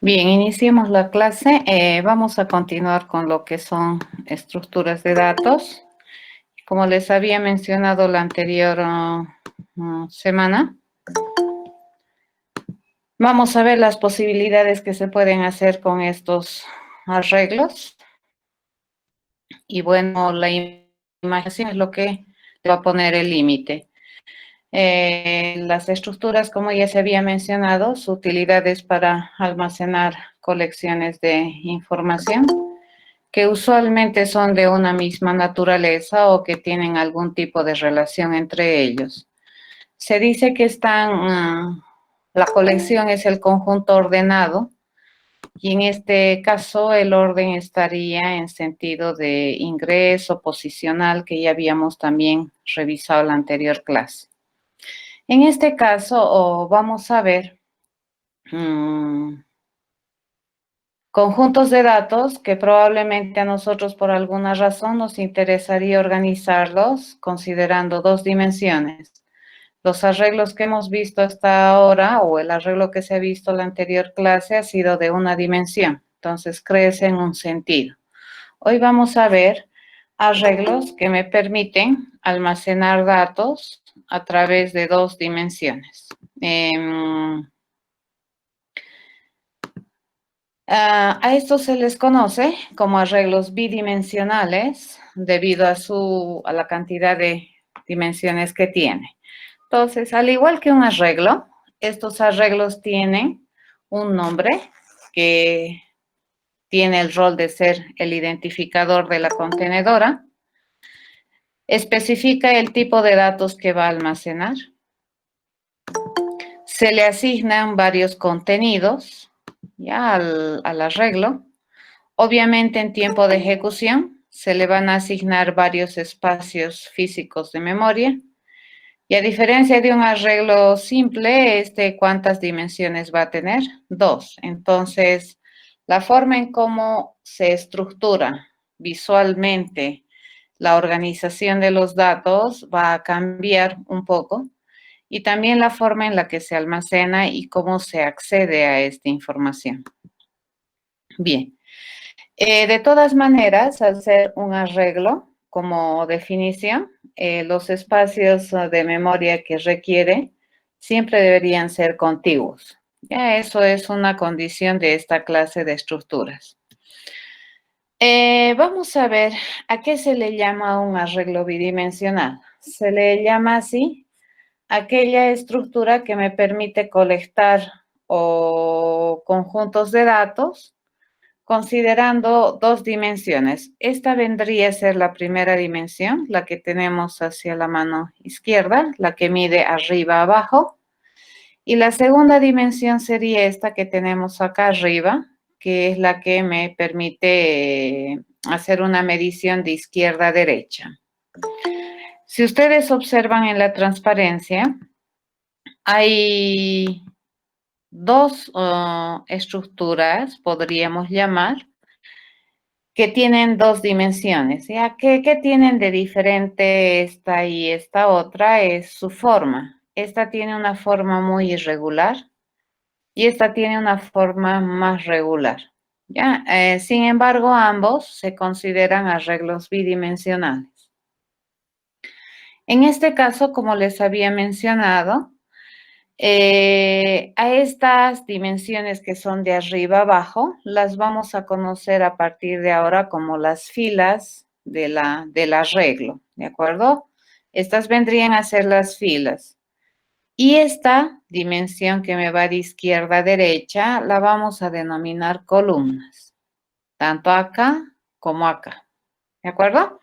Bien, iniciemos la clase. Vamos a continuar con lo que son estructuras de datos. Como les había mencionado la anterior semana, vamos a ver las posibilidades que se pueden hacer con estos arreglos. Y bueno, la imaginación es lo que va a poner el límite. Las estructuras, como ya se había mencionado, su utilidad es para almacenar colecciones de información que usualmente son de una misma naturaleza o que tienen algún tipo de relación entre ellos. Se dice que la colección es el conjunto ordenado y en este caso el orden estaría en sentido de ingreso posicional que ya habíamos también revisado en la anterior clase. En este caso vamos a ver conjuntos de datos que probablemente a nosotros por alguna razón nos interesaría organizarlos considerando dos dimensiones. Los arreglos que hemos visto hasta ahora o el arreglo que se ha visto en la anterior clase ha sido de una dimensión, entonces crece en un sentido. Hoy vamos a ver arreglos que me permiten almacenar datos a través de dos dimensiones. A estos se les conoce como arreglos bidimensionales debido a la cantidad de dimensiones que tiene. Entonces, al igual que un arreglo, estos arreglos tienen un nombre que tiene el rol de ser el identificador de la contenedora, especifica el tipo de datos que va a almacenar, se le asignan varios contenidos ya al arreglo. Obviamente en tiempo de ejecución se le van a asignar varios espacios físicos de memoria y a diferencia de un arreglo simple, ¿cuántas dimensiones va a tener? 2. Entonces, la forma en cómo se estructura visualmente la organización de los datos va a cambiar un poco y también la forma en la que se almacena y cómo se accede a esta información. Bien. De todas maneras, al ser un arreglo como definición, los espacios de memoria que requiere siempre deberían ser contiguos. Ya eso es una condición de esta clase de estructuras. Vamos a ver a qué se le llama un arreglo bidimensional. Se le llama así aquella estructura que me permite colectar conjuntos de datos considerando dos dimensiones. Esta vendría a ser la primera dimensión, la que tenemos hacia la mano izquierda, la que mide arriba abajo. Y la segunda dimensión sería esta que tenemos acá arriba, que es la que me permite hacer una medición de izquierda a derecha. Si ustedes observan en la transparencia, hay dos estructuras, podríamos llamar, que tienen dos dimensiones. ¿Ya? ¿Qué tienen de diferente esta y esta otra? Es su forma. Esta tiene una forma muy irregular y esta tiene una forma más regular. ¿Ya? Sin embargo, ambos se consideran arreglos bidimensionales. En este caso, como les había mencionado, a estas dimensiones que son de arriba abajo, las vamos a conocer a partir de ahora como las filas del arreglo, ¿de acuerdo? Estas vendrían a ser las filas. Y esta dimensión que me va de izquierda a derecha, la vamos a denominar columnas, tanto acá como acá, ¿de acuerdo?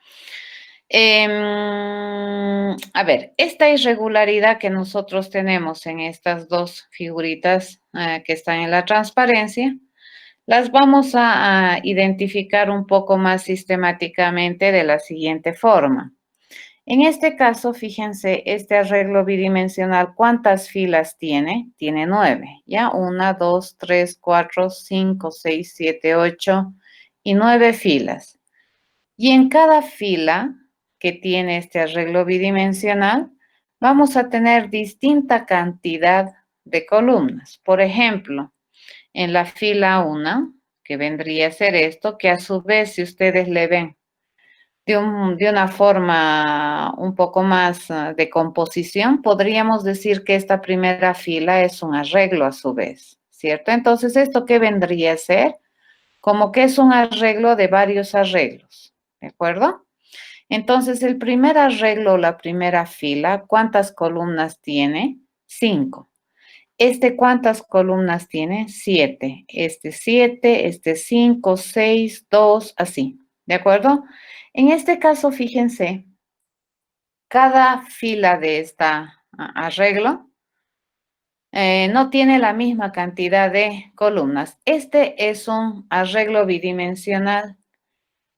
A ver, esta irregularidad que nosotros tenemos en estas dos figuritas que están en la transparencia, las vamos a identificar un poco más sistemáticamente de la siguiente forma. En este caso, fíjense, este arreglo bidimensional, ¿cuántas filas tiene? Tiene 9, ¿ya? 1, 2, 3, 4, 5, 6, 7, 8 y 9 filas. Y en cada fila que tiene este arreglo bidimensional, vamos a tener distinta cantidad de columnas. Por ejemplo, en la fila 1, que vendría a ser esto, que a su vez, si ustedes le ven de una forma un poco más de composición, podríamos decir que esta primera fila es un arreglo a su vez, ¿cierto? Entonces, ¿esto qué vendría a ser? Como que es un arreglo de varios arreglos, ¿de acuerdo? Entonces, el primer arreglo, la primera fila, ¿cuántas columnas tiene? 5. ¿Cuántas columnas tiene? 7. 7, 5, 6, 2, así. ¿De acuerdo? En este caso, fíjense, cada fila de esta arreglo no tiene la misma cantidad de columnas. Este es un arreglo bidimensional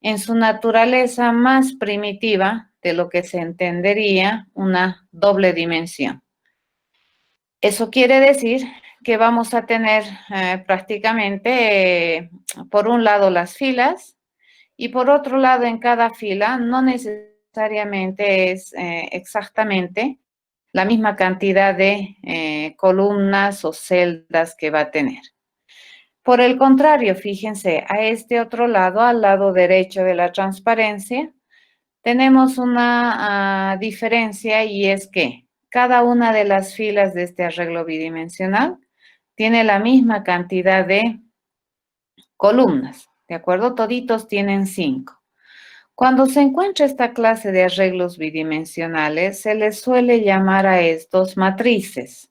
en su naturaleza más primitiva de lo que se entendería una doble dimensión. Eso quiere decir que vamos a tener prácticamente, por un lado, las filas y por otro lado, en cada fila no necesariamente es exactamente la misma cantidad de columnas o celdas que va a tener. Por el contrario, fíjense, a este otro lado, al lado derecho de la transparencia, tenemos una diferencia y es que cada una de las filas de este arreglo bidimensional tiene la misma cantidad de columnas, ¿de acuerdo? Toditos tienen 5. Cuando se encuentra esta clase de arreglos bidimensionales, se les suele llamar a estos matrices.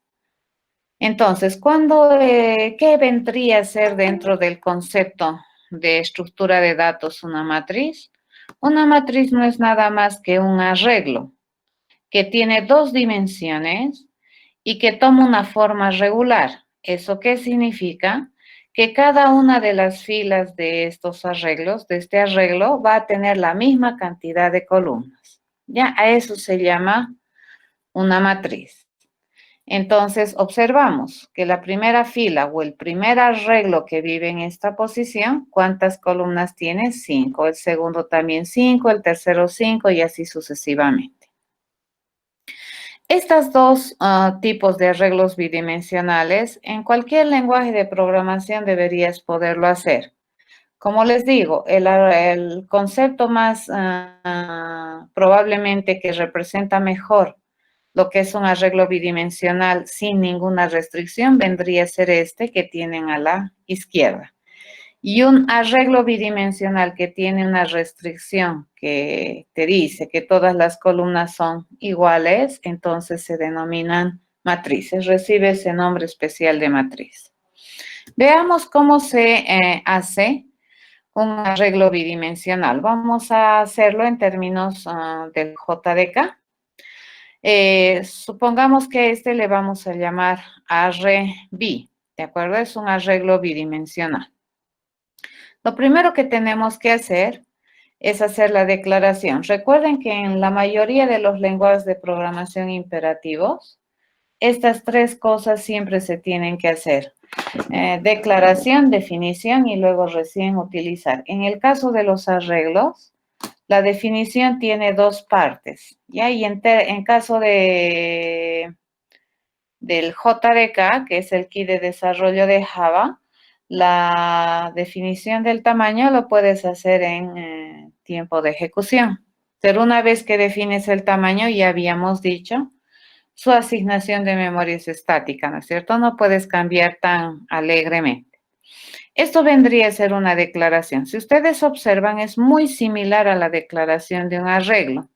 Entonces, ¿qué vendría a ser dentro del concepto de estructura de datos una matriz? Una matriz no es nada más que un arreglo que tiene 2 dimensiones y que toma una forma regular. ¿Eso qué significa? Que cada una de las filas de estos arreglos, de este arreglo, va a tener la misma cantidad de columnas. Ya, a eso se llama una matriz. Entonces, observamos que la primera fila o el primer arreglo que vive en esta posición, ¿cuántas columnas tiene? 5. El segundo también 5, el tercero 5 y así sucesivamente. Estos dos tipos de arreglos bidimensionales, en cualquier lenguaje de programación deberías poderlo hacer. Como les digo, el concepto más probablemente que representa mejor lo que es un arreglo bidimensional sin ninguna restricción vendría a ser este que tienen a la izquierda. Y un arreglo bidimensional que tiene una restricción que te dice que todas las columnas son iguales, entonces se denominan matrices, recibe ese nombre especial de matriz. Veamos cómo se hace un arreglo bidimensional. Vamos a hacerlo en términos del JDK. Supongamos que le vamos a llamar array-b, ¿de acuerdo? Es un arreglo bidimensional. Lo primero que tenemos que hacer es hacer la declaración. Recuerden que en la mayoría de los lenguajes de programación imperativos, estas 3 cosas siempre se tienen que hacer. Declaración, definición y luego recién utilizar. En el caso de los arreglos, la definición tiene 2 partes. ¿Ya? Y en caso del JDK, que es el kit de desarrollo de Java, la definición del tamaño lo puedes hacer en tiempo de ejecución. Pero una vez que defines el tamaño, ya habíamos dicho, su asignación de memoria es estática, ¿no es cierto? No puedes cambiar tan alegremente. Esto vendría a ser una declaración. Si ustedes observan, es muy similar a la declaración de un arreglo.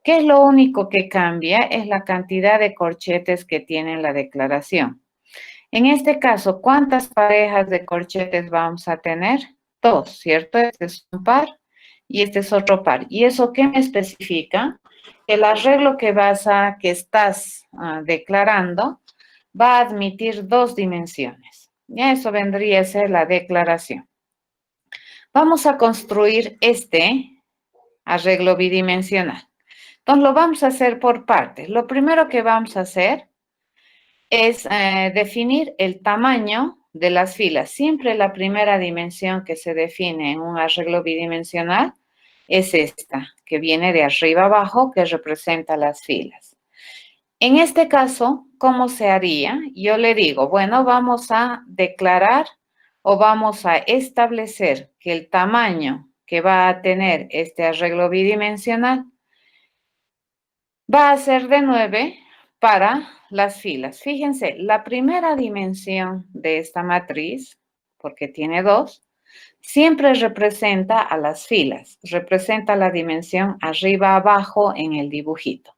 ¿Qué es lo único que cambia? Es la cantidad de corchetes que tiene la declaración. En este caso, ¿cuántas parejas de corchetes vamos a tener? 2, ¿cierto? Este es un par y este es otro par. ¿Y eso qué me especifica? El arreglo que estás declarando va a admitir 2 dimensiones. Ya eso vendría a ser la declaración. Vamos a construir este arreglo bidimensional. Entonces, lo vamos a hacer por partes. Lo primero que vamos a hacer es definir el tamaño de las filas. Siempre la primera dimensión que se define en un arreglo bidimensional es esta, que viene de arriba abajo, que representa las filas. En este caso, ¿cómo se haría? Yo le digo, bueno, vamos a declarar o vamos a establecer que el tamaño que va a tener este arreglo bidimensional va a ser de 9 para las filas. Fíjense, la primera dimensión de esta matriz, porque tiene 2, siempre representa a las filas, representa la dimensión arriba abajo en el dibujito.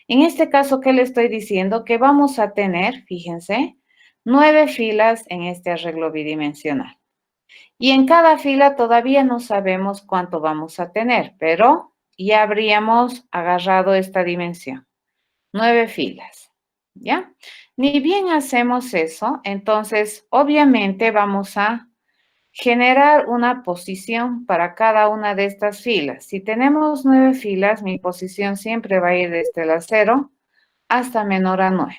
En este caso, ¿qué le estoy diciendo? Que vamos a tener, fíjense, 9 filas en este arreglo bidimensional. Y en cada fila todavía no sabemos cuánto vamos a tener, pero ya habríamos agarrado esta dimensión. 9 filas, ¿ya? Ni bien hacemos eso, entonces obviamente vamos a generar una posición para cada una de estas filas. Si tenemos 9 filas, mi posición siempre va a ir desde la 0 hasta menor a 9.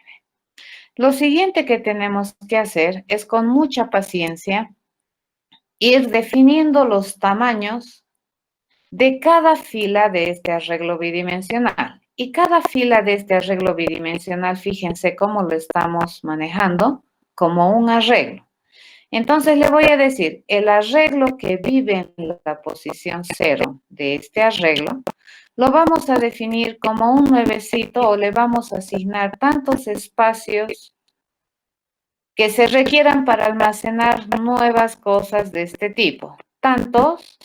Lo siguiente que tenemos que hacer es con mucha paciencia ir definiendo los tamaños de cada fila de este arreglo bidimensional. Y cada fila de este arreglo bidimensional, fíjense cómo lo estamos manejando como un arreglo. Entonces le voy a decir, el arreglo que vive en la posición 0 de este arreglo, lo vamos a definir como un nuevecito o le vamos a asignar tantos espacios que se requieran para almacenar nuevas cosas de este tipo. Tantos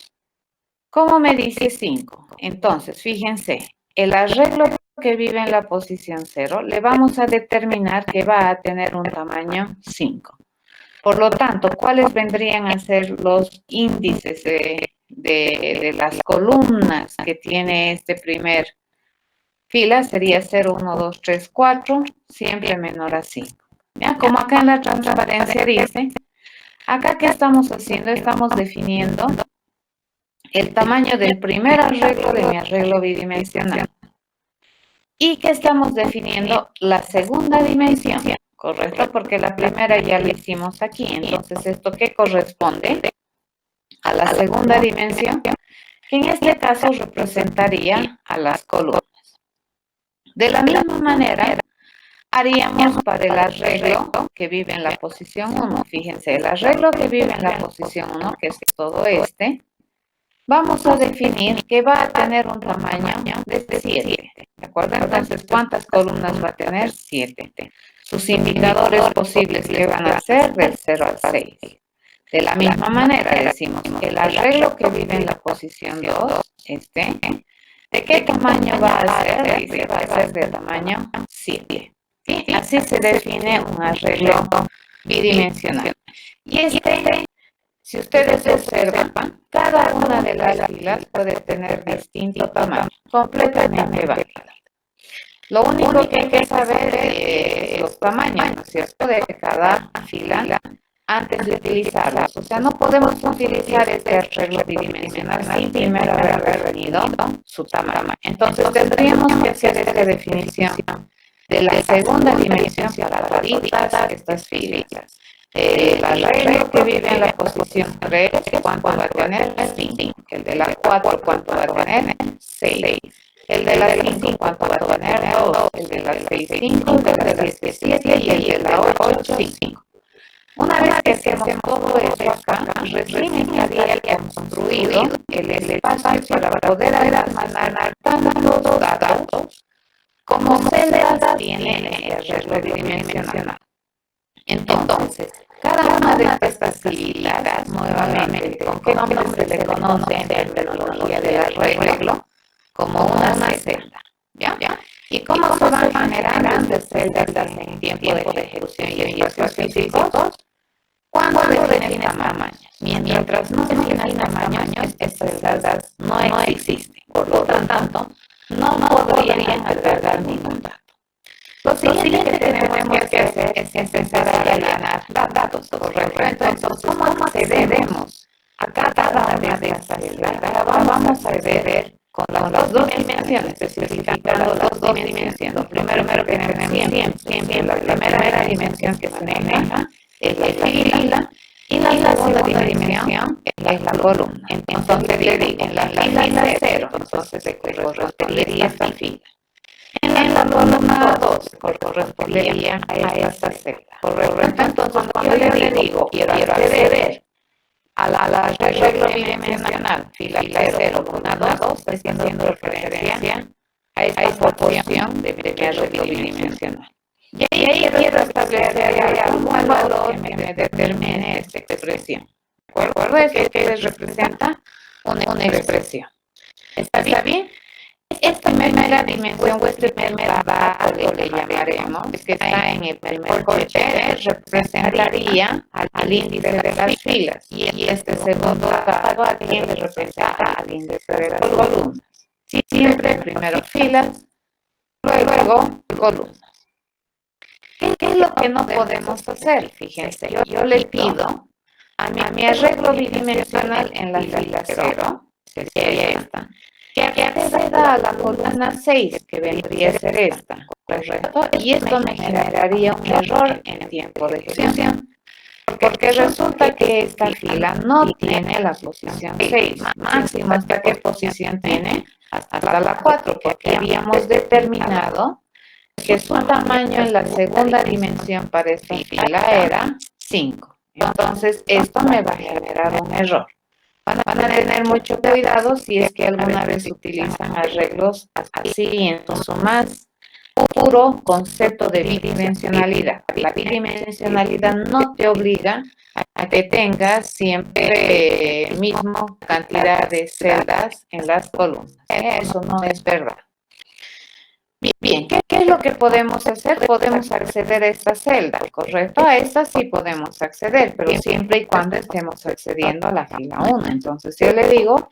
como me dice 5. Entonces, fíjense, el arreglo que vive en la posición 0, le vamos a determinar que va a tener un tamaño 5. Por lo tanto, ¿cuáles vendrían a ser los índices de las columnas que tiene este primer fila? Sería 0, 1, 2, 3, 4, siempre menor a 5. ¿Ya? Como acá en la transparencia dice, acá ¿qué estamos haciendo? Estamos definiendo el tamaño del primer arreglo de mi arreglo bidimensional. ¿Y qué estamos definiendo? La segunda dimensión, ¿correcto? Porque la primera ya la hicimos aquí. Entonces, ¿esto qué corresponde? A la segunda dimensión, que en este caso representaría a las columnas. De la misma manera, haríamos para el arreglo que vive en la posición 1. Fíjense, el arreglo que vive en la posición 1, que es todo este, vamos a definir que va a tener un tamaño de 7. ¿De acuerdo? Entonces, ¿cuántas columnas va a tener? 7. Sus indicadores posibles que van a ser del 0 al 6. De la misma manera, decimos que el arreglo que vive en la posición 2, ¿de qué tamaño va a ser? Dice, va a ser de tamaño 7. ¿Sí? Así se define un arreglo bidimensional. Y si ustedes observan, cada una de las filas puede tener distinto tamaño, completamente válido. Lo único que hay que saber es los tamaños, ¿no es cierto?, de cada fila antes de utilizarlas. O sea, no podemos utilizar este arreglo bidimensional sin primero haber definido su tamaño. Entonces, tendríamos que hacer esta definición de la segunda dimensión para toditas estas filas. El arreglo que vive en la posición 3, ¿cuánto va a tener? 5. El de la 4, ¿cuánto va a tener? 6. El de la 5, ¿cuánto va a tener? 2. El de la 6, 5. El de la 7, 7. Y el de la 8, 5. Una vez que hacemos todo eso acá, recién estaría construido el espacio para poder almacenar tantos datos como celdas tiene el arreglo bidimensional. Entonces, cada una de estas filas, nuevamente, ¿con qué nombre se le conoce en terminología del arreglo? Como una celda, ¿ya? ¿Y cómo se van generando estas celdas en tiempo de ejecución y espacios físicos? Cuando definen tamaños. Mientras no definen tamaños, estas celdas no existen. Por lo tanto, no podrían albergar ningún dato. Lo siguiente que tenemos que hacer es empezar a rellenar datos, ¿correcto? Entonces, ¿cómo accedemos a cada una de estas filas? Vamos a acceder con las dos dimensiones, especificando las dos dimensiones. Lo primero que tenemos siempre la primera dimensión que se maneja es la fila y la segunda dimensión es la columna. Entonces, le digo, en la fila 0, entonces se correspondería esta fila. En la columna 2 correspondería a esta celda. Correcto. Entonces, cuando yo le digo quiero acceder a la arreglo bidimensional, fila 0, columna 2, estoy haciendo referencia a esta porción de mi arreglo bidimensional. Y ahí quiero establecer algún valor que me determine esta expresión. ¿De acuerdo? Esto que representa una expresión. ¿Está bien? Esta primera dimensión o este primer valor le llamaremos, que está en el primer corte, representaría al índice de las filas. Y este segundo dado a quien le representa al índice de las columnas. Siempre primero filas, luego columnas. ¿Qué es lo que no podemos hacer? Fíjense, yo le pido a mi arreglo bidimensional en la fila 0, sería esta, que acceda a la columna 6, que vendría a ser esta, ¿correcto? Y esto me generaría un error en tiempo de ejecución, porque resulta que esta fila no tiene la posición 6, máximo hasta qué posición tiene, hasta la 4, porque habíamos determinado que su tamaño en la segunda dimensión para esta fila era 5. Entonces, esto me va a generar un error. Van a tener mucho cuidado si es que alguna vez utilizan arreglos así en su más puro concepto de bidimensionalidad. La bidimensionalidad no te obliga a que tengas siempre mismo cantidad de celdas en las columnas. Eso no es verdad. Bien, ¿qué es lo que podemos hacer? Podemos acceder a esta celda, ¿correcto? A esta sí podemos acceder, pero siempre y cuando estemos accediendo a la fila 1. Entonces, yo le digo,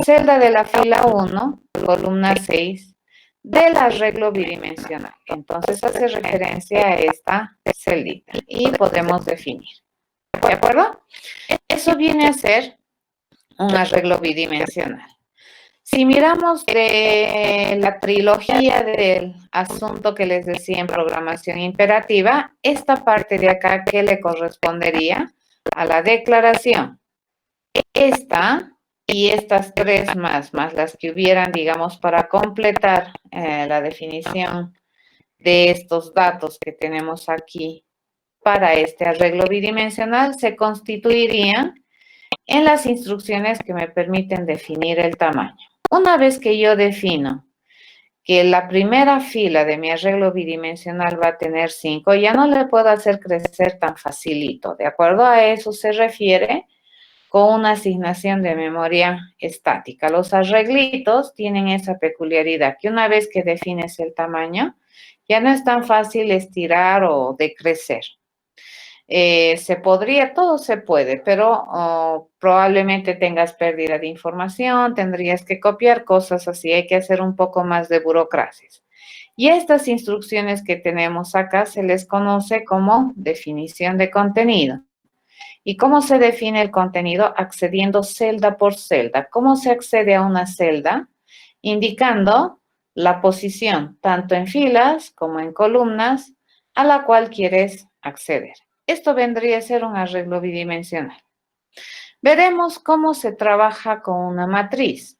celda de la fila 1, columna 6, del arreglo bidimensional. Entonces, hace referencia a esta celdita y podemos definir. ¿De acuerdo? Eso viene a ser un arreglo bidimensional. Si miramos de la trilogía del asunto que les decía en programación imperativa, esta parte de acá, ¿qué le correspondería? A la declaración. Esta y estas tres más las que hubieran, digamos, para completar la definición de estos datos que tenemos aquí para este arreglo bidimensional, se constituirían en las instrucciones que me permiten definir el tamaño. Una vez que yo defino que la primera fila de mi arreglo bidimensional va a tener 5, ya no le puedo hacer crecer tan facilito. De acuerdo a eso se refiere con una asignación de memoria estática. Los arreglitos tienen esa peculiaridad que una vez que defines el tamaño, ya no es tan fácil estirar o decrecer. Todo se puede, pero probablemente tengas pérdida de información, tendrías que copiar cosas así, hay que hacer un poco más de burocracias. Y estas instrucciones que tenemos acá se les conoce como definición de contenido. ¿Y cómo se define el contenido? Accediendo celda por celda. ¿Cómo se accede a una celda? Indicando la posición, tanto en filas como en columnas, a la cual quieres acceder. Esto vendría a ser un arreglo bidimensional. Veremos cómo se trabaja con una matriz.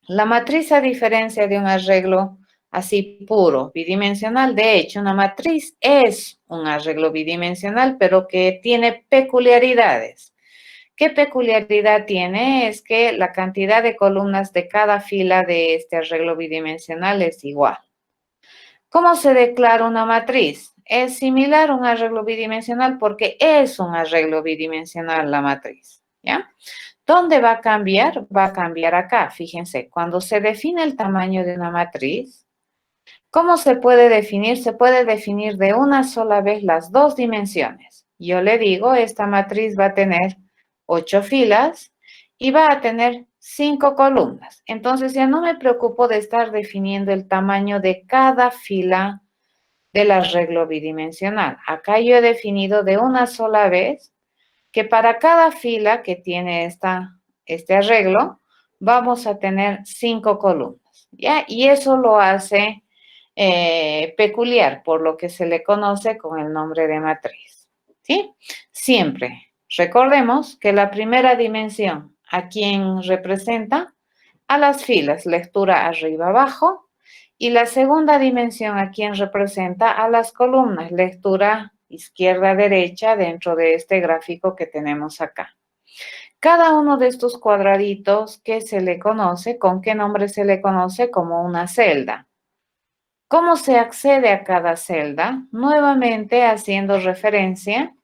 La matriz, a diferencia de un arreglo así puro, bidimensional, de hecho, una matriz es un arreglo bidimensional, pero que tiene peculiaridades. ¿Qué peculiaridad tiene? Es que la cantidad de columnas de cada fila de este arreglo bidimensional es igual. ¿Cómo se declara una matriz? Es similar a un arreglo bidimensional porque es un arreglo bidimensional la matriz, ¿ya? ¿Dónde va a cambiar? Va a cambiar acá. Fíjense, cuando se define el tamaño de una matriz, ¿cómo se puede definir? Se puede definir de una sola vez las dos dimensiones. Yo le digo, esta matriz va a tener 8 filas y va a tener 5 columnas. Entonces ya no me preocupo de estar definiendo el tamaño de cada fila del arreglo bidimensional. Acá yo he definido de una sola vez que para cada fila que tiene este arreglo, vamos a tener 5 columnas, ¿ya? Y eso lo hace peculiar, por lo que se le conoce con el nombre de matriz, ¿sí? Siempre recordemos que la primera dimensión, ¿a quién representa? A las filas, lectura arriba abajo, Y la segunda dimensión, ¿a quién representa? A las columnas, lectura izquierda-derecha dentro de este gráfico que tenemos acá. Cada uno de estos cuadraditos, ¿qué se le conoce? ¿Con qué nombre se le conoce? Como una celda. ¿Cómo se accede a cada celda? Nuevamente haciendo referencia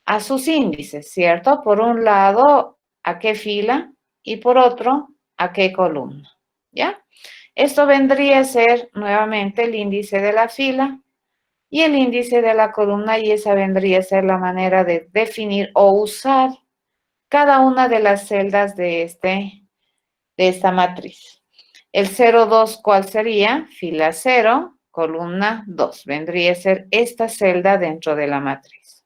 a sus índices, ¿cierto? Por un lado, a qué fila y por otro, a qué columna, ¿ya? Esto vendría a ser nuevamente el índice de la fila y el índice de la columna, y esa vendría a ser la manera de definir o usar cada una de las celdas de esta matriz. El 0,2, ¿cuál sería? Fila 0, columna 2. Vendría a ser esta celda dentro de la matriz.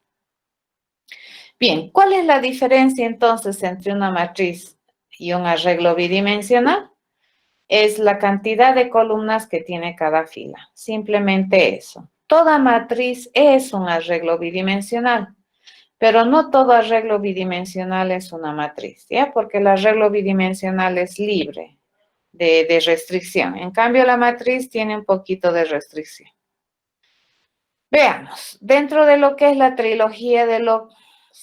Bien, ¿cuál es la diferencia entonces entre una matriz y un arreglo bidimensional? Es la cantidad de columnas que tiene cada fila. Simplemente eso. Toda matriz es un arreglo bidimensional, pero no todo arreglo bidimensional es una matriz, ¿ya? Porque el arreglo bidimensional es libre de restricción. En cambio, la matriz tiene un poquito de restricción. Veamos, dentro de lo que es la trilogía de los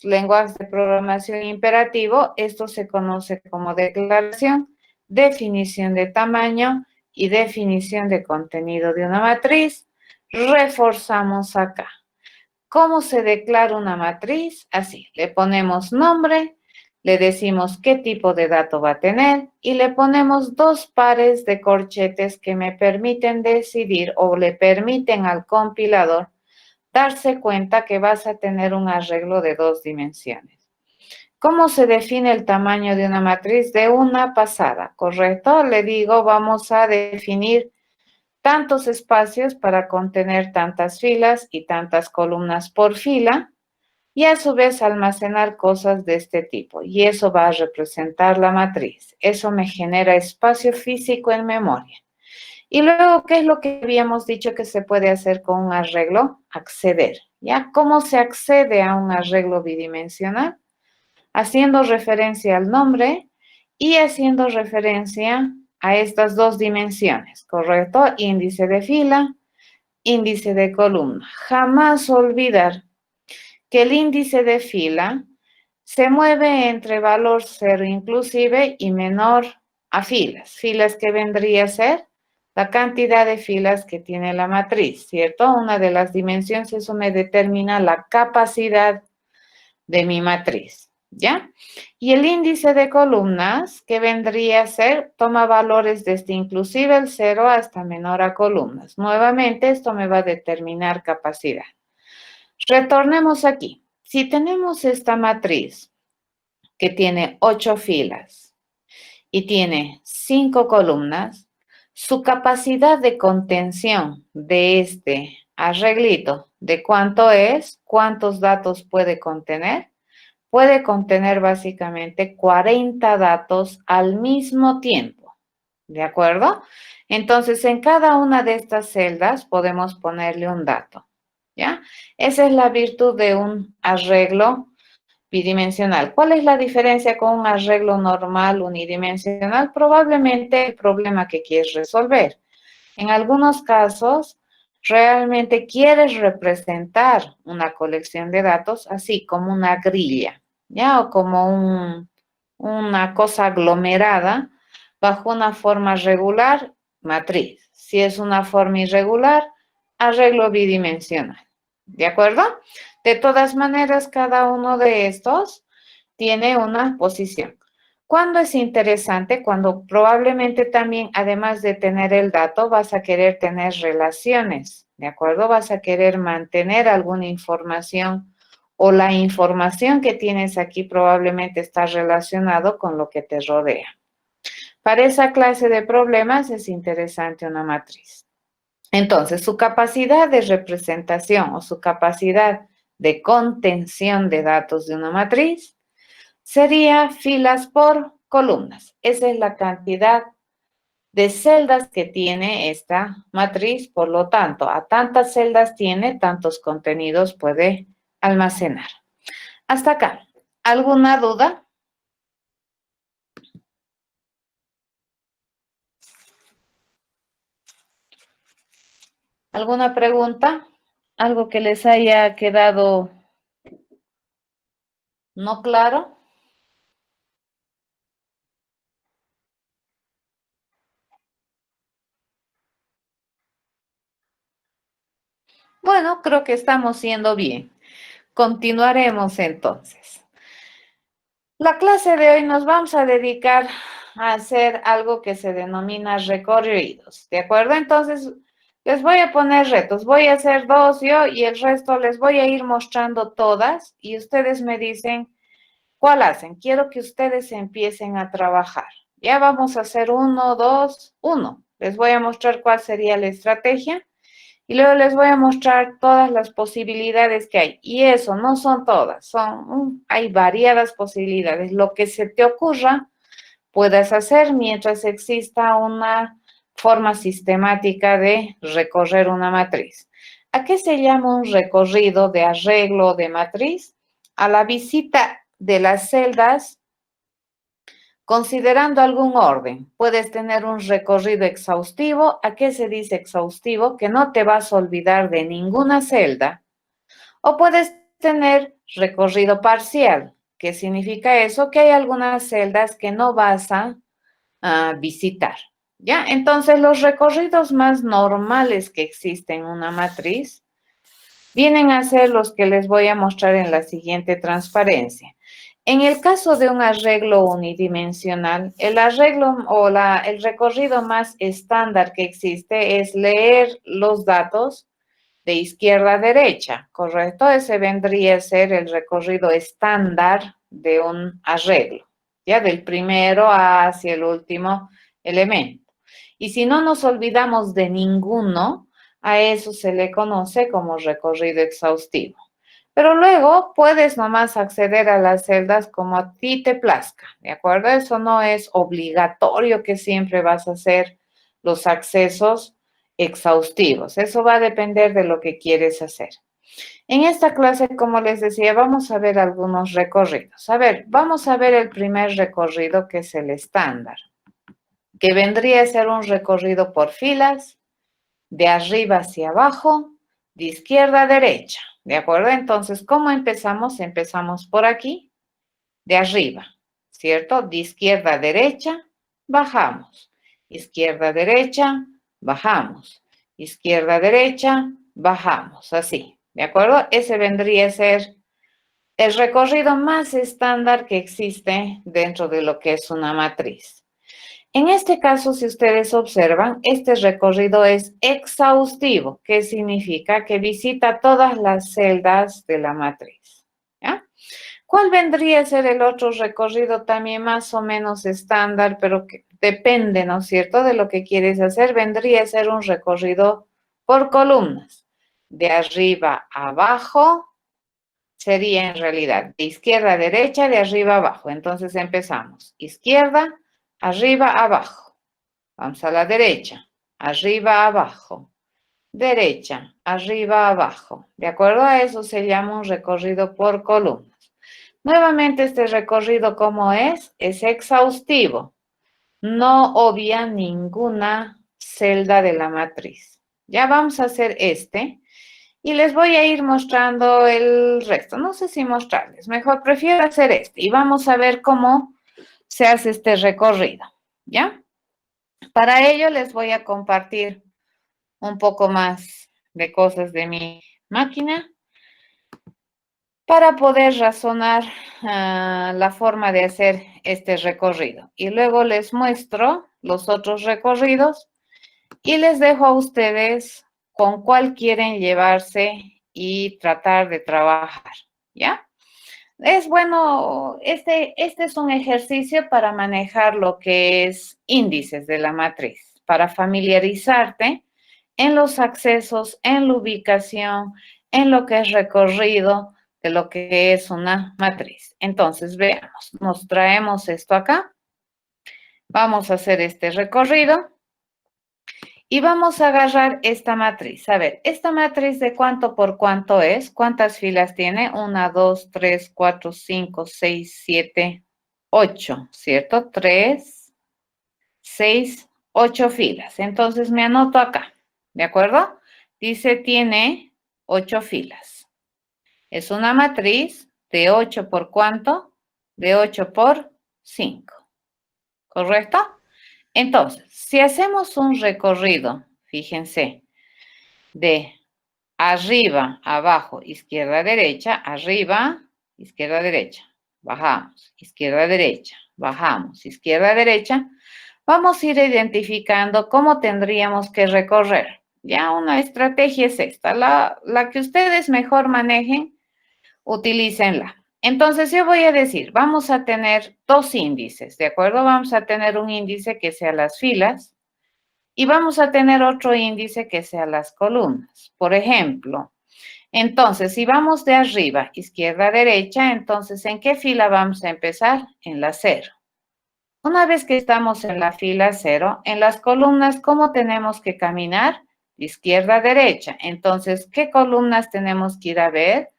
lenguajes de programación imperativo, esto se conoce como declaración, definición de tamaño y definición de contenido de una matriz. Reforzamos acá. ¿Cómo se declara una matriz? Así, le ponemos nombre, le decimos qué tipo de dato va a tener y le ponemos dos pares de corchetes que me permiten decidir o le permiten al compilador darse cuenta que vas a tener un arreglo de dos dimensiones. ¿Cómo se define el tamaño de una matriz? De una pasada, ¿correcto? Le digo, vamos a definir tantos espacios para contener tantas filas y tantas columnas por fila y a su vez almacenar cosas de este tipo. Y eso va a representar la matriz. Eso me genera espacio físico en memoria. Y luego, ¿qué es lo que habíamos dicho que se puede hacer con un arreglo? Acceder. ¿Ya? ¿Cómo se accede a un arreglo bidimensional? Haciendo referencia al nombre y haciendo referencia a estas dos dimensiones, ¿correcto? Índice de fila, índice de columna. Jamás olvidar que el índice de fila se mueve entre valor 0 inclusive y menor a filas. Filas que vendría a ser la cantidad de filas que tiene la matriz, ¿cierto? Una de las dimensiones, eso me determina la capacidad de mi matriz, ¿ya? Y el índice de columnas, que vendría a ser, toma valores desde inclusive el 0 hasta menor a columnas. Nuevamente, esto me va a determinar capacidad. Retornemos aquí. Si tenemos esta matriz que tiene 8 filas y tiene 5 columnas, su capacidad de contención de este arreglito, ¿de cuánto es? ¿Cuántos datos puede contener? Puede contener básicamente 40 datos al mismo tiempo, ¿de acuerdo? Entonces, en cada una de estas celdas podemos ponerle un dato, ¿ya? Esa es la virtud de un arreglo bidimensional. ¿Cuál es la diferencia con un arreglo normal unidimensional? Probablemente el problema que quieres resolver. En algunos casos, realmente quieres representar una colección de datos así como una grilla, ¿ya? O como una cosa aglomerada bajo una forma regular, matriz. Si es una forma irregular, arreglo bidimensional. ¿De acuerdo? De todas maneras, cada uno de estos tiene una posición. ¿Cuándo es interesante? Cuando probablemente también, además de tener el dato, vas a querer tener relaciones, ¿de acuerdo? Vas a querer mantener alguna información o la información que tienes aquí probablemente está relacionado con lo que te rodea. Para esa clase de problemas es interesante una matriz. Entonces, su capacidad de representación o su capacidad de contención de datos de una matriz sería filas por columnas. Esa es la cantidad de celdas que tiene esta matriz. Por lo tanto, a tantas celdas tiene, tantos contenidos puede almacenar. Hasta acá. ¿Alguna duda? ¿Alguna pregunta? ¿Algo que les haya quedado no claro? Bueno, creo que estamos yendo bien. Continuaremos entonces. La clase de hoy nos vamos a dedicar a hacer algo que se denomina recorridos, ¿de acuerdo? Entonces, les voy a poner retos. Voy a hacer dos yo y el resto les voy a ir mostrando todas y ustedes me dicen cuál hacen. Quiero que ustedes empiecen a trabajar. Ya vamos a hacer uno, dos, uno. Les voy a mostrar cuál sería la estrategia. Y luego les voy a mostrar todas las posibilidades que hay. Y eso no son todas, hay variadas posibilidades. Lo que se te ocurra, puedas hacer mientras exista una forma sistemática de recorrer una matriz. ¿A qué se llama un recorrido de arreglo de matriz? A la visita de las celdas considerando algún orden. Puedes tener un recorrido exhaustivo. ¿A qué se dice exhaustivo? Que no te vas a olvidar de ninguna celda. O puedes tener recorrido parcial. ¿Qué significa eso? Que hay algunas celdas que no vas a visitar. ¿Ya? Entonces, los recorridos más normales que existen en una matriz vienen a ser los que les voy a mostrar en la siguiente transparencia. En el caso de un arreglo unidimensional, el arreglo o el recorrido más estándar que existe es leer los datos de izquierda a derecha, ¿correcto? Ese vendría a ser el recorrido estándar de un arreglo, ya del primero hacia el último elemento. Y si no nos olvidamos de ninguno, a eso se le conoce como recorrido exhaustivo. Pero luego puedes nomás acceder a las celdas como a ti te plazca, ¿de acuerdo? Eso no es obligatorio que siempre vas a hacer los accesos exhaustivos. Eso va a depender de lo que quieres hacer. En esta clase, como les decía, vamos a ver algunos recorridos. A ver, vamos a ver el primer recorrido que es el estándar, que vendría a ser un recorrido por filas, de arriba hacia abajo, de izquierda a derecha. ¿De acuerdo? Entonces, ¿cómo empezamos? Empezamos por aquí, de arriba, ¿cierto? De izquierda a derecha, bajamos. Izquierda a derecha, bajamos. Izquierda a derecha, bajamos. Así, ¿de acuerdo? Ese vendría a ser el recorrido más estándar que existe dentro de lo que es una matriz. En este caso, si ustedes observan, este recorrido es exhaustivo, que significa que visita todas las celdas de la matriz. ¿Ya? ¿Cuál vendría a ser el otro recorrido también más o menos estándar, pero que depende, ¿no es cierto?, de lo que quieres hacer? Vendría a ser un recorrido por columnas. De arriba a abajo sería en realidad de izquierda a derecha, de arriba a abajo. Entonces empezamos. Izquierda, arriba, abajo. Vamos a la derecha. Arriba, abajo. Derecha, arriba, abajo. ¿De acuerdo? A eso se llama un recorrido por columnas. Nuevamente, este recorrido, ¿cómo es? Es exhaustivo. No obvia ninguna celda de la matriz. Ya vamos a hacer este y les voy a ir mostrando el resto. No sé si mostrarles, mejor prefiero hacer este y vamos a ver cómo se hace este recorrido. ¿Ya? Para ello les voy a compartir un poco más de cosas de mi máquina para poder razonar la forma de hacer este recorrido. Y luego les muestro los otros recorridos y les dejo a ustedes con cuál quieren llevarse y tratar de trabajar, ¿ya? Es bueno, este es un ejercicio para manejar lo que es índices de la matriz, para familiarizarte en los accesos, en la ubicación, en lo que es recorrido de lo que es una matriz. Entonces, veamos, nos traemos esto acá, vamos a hacer este recorrido y vamos a agarrar esta matriz. A ver, ¿esta matriz de cuánto por cuánto es? ¿Cuántas filas tiene? 1, 2, 3, 4, 5, 6, 7, 8, ¿cierto? 3, 6, 8 filas. Entonces me anoto acá, ¿de acuerdo? dice tiene 8 filas. Es una matriz de 8 por ¿cuánto? De 8 por 5. ¿Correcto? Entonces, si hacemos un recorrido, fíjense, de arriba, abajo, izquierda, derecha, arriba, izquierda, derecha, bajamos, izquierda, derecha, bajamos, izquierda, derecha, vamos a ir identificando cómo tendríamos que recorrer. Ya una estrategia es esta, la que ustedes mejor manejen, utilícenla. Entonces yo voy a decir, vamos a tener 2 índices, ¿de acuerdo? Vamos a tener un índice que sea las filas y vamos a tener otro índice que sea las columnas. Por ejemplo, entonces, si vamos de arriba, izquierda, derecha, entonces, ¿en qué fila vamos a empezar? En la 0. Una vez que estamos en la fila 0, en las columnas, ¿cómo tenemos que caminar? Izquierda, derecha. Entonces, ¿qué columnas tenemos que ir a ver?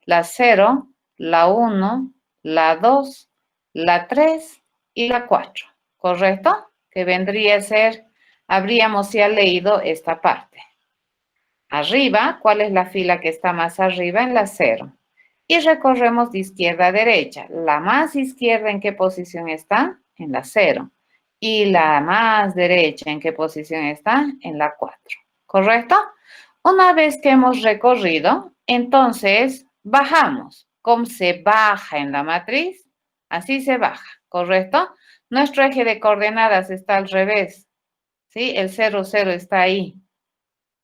La 0, la 1, la 2, la 3 y la 4. ¿Correcto? Que vendría a ser, habríamos ya leído esta parte. Arriba, ¿cuál es la fila que está más arriba? En la 0. Y recorremos de izquierda a derecha. La más izquierda, ¿en qué posición está? En la 0. Y la más derecha, ¿en qué posición está? En la 4. ¿Correcto? Una vez que hemos recorrido, entonces bajamos. ¿Cómo se baja en la matriz? Así se baja, ¿correcto? Nuestro eje de coordenadas está al revés, ¿sí? El 0, 0 está ahí,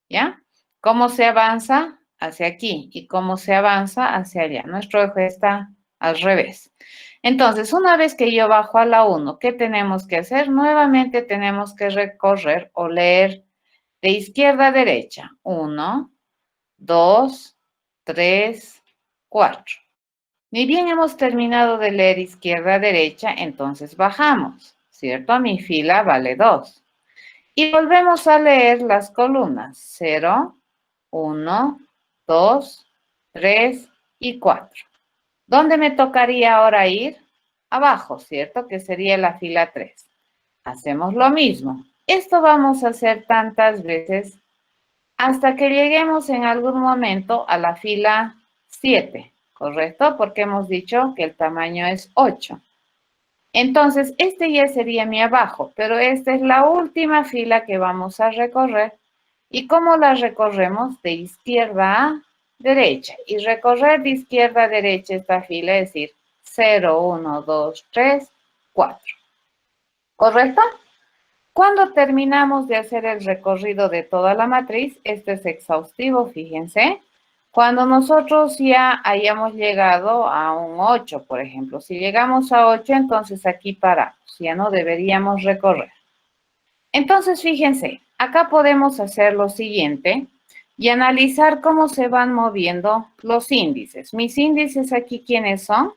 ¿ya? ¿Cómo se avanza? Hacia aquí. ¿Y cómo se avanza? Hacia allá. Nuestro eje está al revés. Entonces, una vez que yo bajo a la 1, ¿qué tenemos que hacer? Nuevamente tenemos que recorrer o leer de izquierda a derecha. 1, 2, 3, 4. Ni bien hemos terminado de leer izquierda a derecha, entonces bajamos, ¿cierto? Mi fila vale 2. Y volvemos a leer las columnas 0, 1, 2, 3 y 4. ¿Dónde me tocaría ahora ir? Abajo, ¿cierto? Que sería la fila 3. Hacemos lo mismo. Esto vamos a hacer tantas veces hasta que lleguemos en algún momento a la fila 7, ¿correcto? Porque hemos dicho que el tamaño es 8. Entonces, este ya sería mi abajo, pero esta es la última fila que vamos a recorrer. ¿Y cómo la recorremos? De izquierda a derecha. Y recorrer de izquierda a derecha esta fila es decir 0, 1, 2, 3, 4. ¿Correcto? Cuando terminamos de hacer el recorrido de toda la matriz, este es exhaustivo, fíjense. Cuando nosotros ya hayamos llegado a un 8, por ejemplo, si llegamos a 8, entonces aquí paramos, ya no deberíamos recorrer. Entonces, fíjense, acá podemos hacer lo siguiente y analizar cómo se van moviendo los índices. Mis índices aquí, ¿quiénes son?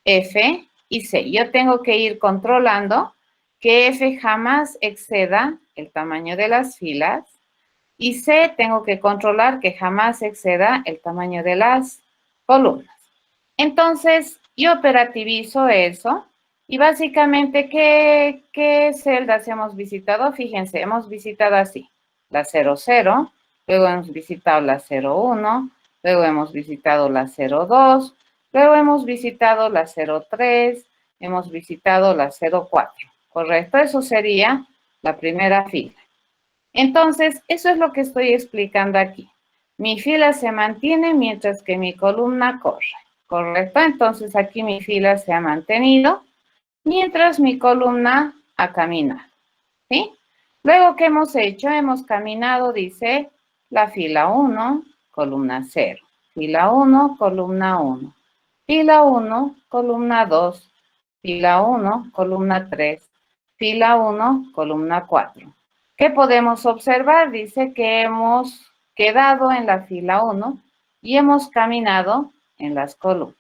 F y C. Yo tengo que ir controlando que F jamás exceda el tamaño de las filas y C tengo que controlar que jamás exceda el tamaño de las columnas. Entonces, yo operativizo eso y básicamente, ¿qué celdas hemos visitado? Fíjense, hemos visitado así, la 00, luego hemos visitado la 01, luego hemos visitado la 02, luego hemos visitado la 03, hemos visitado la 04, ¿correcto? Eso sería la primera fila. Entonces, eso es lo que estoy explicando aquí. Mi fila se mantiene mientras que mi columna corre, ¿correcto? Entonces, aquí mi fila se ha mantenido mientras mi columna ha caminado, ¿sí? Luego, ¿qué hemos hecho? Hemos caminado, dice, la fila 1, columna 0. Fila 1, columna 1. Fila 1, columna 2. Fila 1, columna 3. Fila 1, columna 4. ¿Qué podemos observar? Dice que hemos quedado en la fila 1 y hemos caminado en las columnas.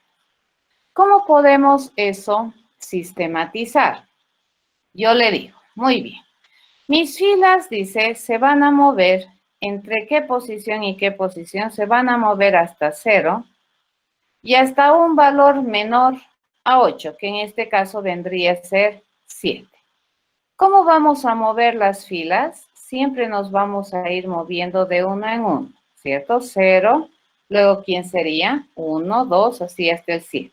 ¿Cómo podemos eso sistematizar? Yo le digo, muy bien. Mis filas, dice, se van a mover entre qué posición y qué posición. Se van a mover hasta 0 y hasta un valor menor a 8, que en este caso vendría a ser 7. ¿Cómo vamos a mover las filas? Siempre nos vamos a ir moviendo de uno en uno. ¿cierto? 0, luego ¿quién sería? 1, 2, así hasta el 7.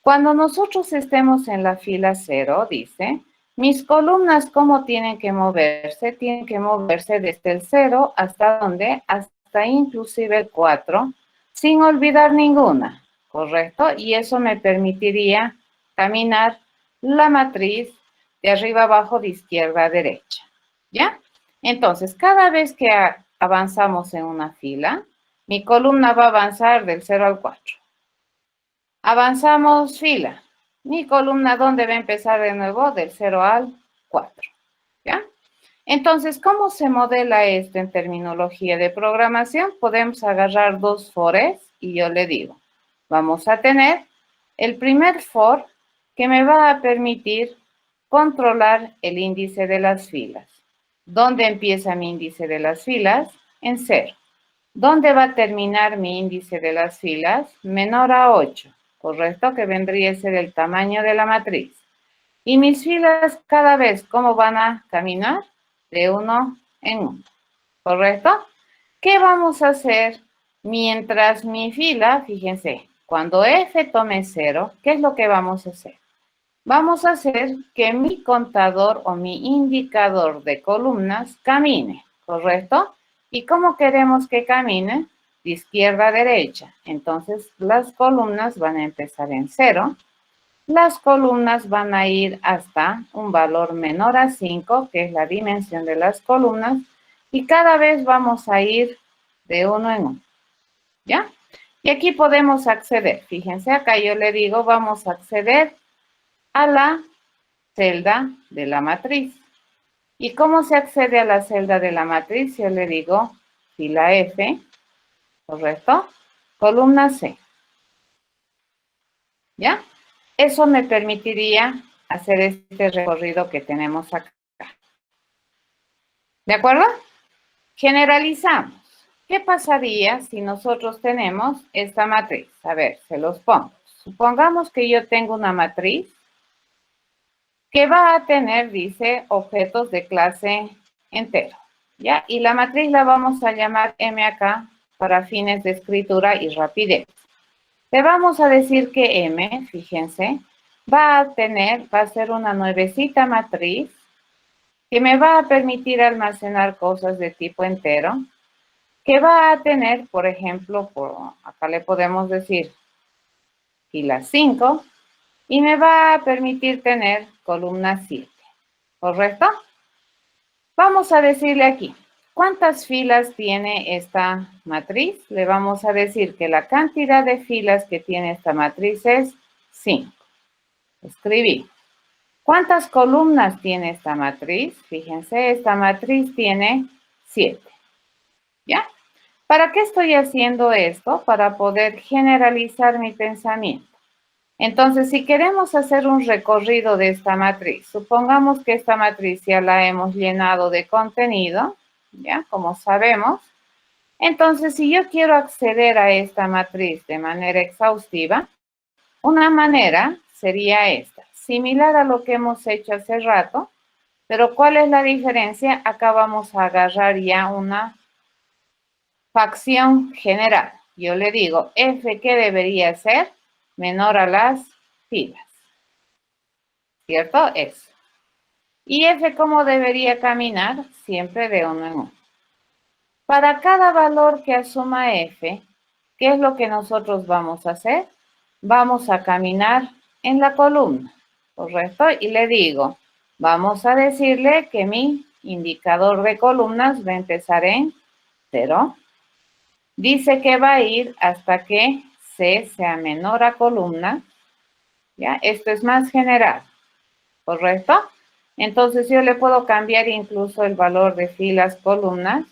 Cuando nosotros estemos en la fila 0, dice, mis columnas, ¿cómo tienen que moverse? Tienen que moverse desde el 0 hasta ¿dónde? Hasta inclusive el 4, sin olvidar ninguna, ¿correcto? Y eso me permitiría caminar la matriz de arriba abajo, de izquierda a derecha, ¿ya? Entonces, cada vez que avanzamos en una fila, mi columna va a avanzar del 0 al 4. Avanzamos fila. Mi columna, ¿dónde va a empezar de nuevo? Del 0 al 4, ¿ya? Entonces, ¿cómo se modela esto en terminología de programación? Podemos agarrar dos fores y yo le digo, vamos a tener el primer for que me va a permitir controlar el índice de las filas. ¿Dónde empieza mi índice de las filas? En 0. ¿Dónde va a terminar mi índice de las filas? Menor a 8, ¿correcto? Que vendría a ser el tamaño de la matriz. Y mis filas cada vez, ¿cómo van a caminar? De uno en uno, ¿correcto? ¿Qué vamos a hacer mientras mi fila, fíjense, cuando F tome 0, ¿qué es lo que vamos a hacer? Vamos a hacer que mi contador o mi indicador de columnas camine, ¿correcto? ¿Y cómo queremos que camine? De izquierda a derecha. Entonces, las columnas van a empezar en 0. Las columnas van a ir hasta un valor menor a 5, que es la dimensión de las columnas, y cada vez vamos a ir de uno en uno, ¿ya? Y aquí podemos acceder. Fíjense, acá yo le digo, vamos a acceder a la celda de la matriz. ¿Y cómo se accede a la celda de la matriz? Yo le digo fila F, ¿correcto? Columna C, ¿ya? Eso me permitiría hacer este recorrido que tenemos acá. ¿De acuerdo? Generalizamos. ¿Qué pasaría si nosotros tenemos esta matriz? A ver, se los pongo. Supongamos que yo tengo una matriz que va a tener, dice, objetos de clase entero, ¿ya? Y la matriz la vamos a llamar M acá para fines de escritura y rapidez. Le vamos a decir que M, fíjense, va a ser una nuevecita matriz que me va a permitir almacenar cosas de tipo entero, que va a tener, por ejemplo, acá le podemos decir fila 5, y me va a permitir tener columna 7, ¿correcto? Vamos a decirle aquí, ¿cuántas filas tiene esta matriz? Le vamos a decir que la cantidad de filas que tiene esta matriz es 5. Escribí. ¿Cuántas columnas tiene esta matriz? Fíjense, esta matriz tiene 7. ¿Ya? ¿Para qué estoy haciendo esto? Para poder generalizar mi pensamiento. Entonces, si queremos hacer un recorrido de esta matriz, supongamos que esta matriz ya la hemos llenado de contenido, ¿ya? Como sabemos. Entonces, si yo quiero acceder a esta matriz de manera exhaustiva, una manera sería esta, similar a lo que hemos hecho hace rato, pero ¿cuál es la diferencia? Acá vamos a agarrar ya una facción general. Yo le digo, F, ¿qué debería ser? Menor a las filas, ¿cierto? Eso. Y F, ¿cómo debería caminar? Siempre de uno en uno. Para cada valor que asuma F, ¿qué es lo que nosotros vamos a hacer? Vamos a caminar en la columna, ¿correcto? Y le digo, vamos a decirle que mi indicador de columnas va a empezar en 0. Dice que va a ir hasta que C sea menor a columna, ¿ya? Esto es más general, ¿correcto? Entonces yo le puedo cambiar incluso el valor de filas, columnas,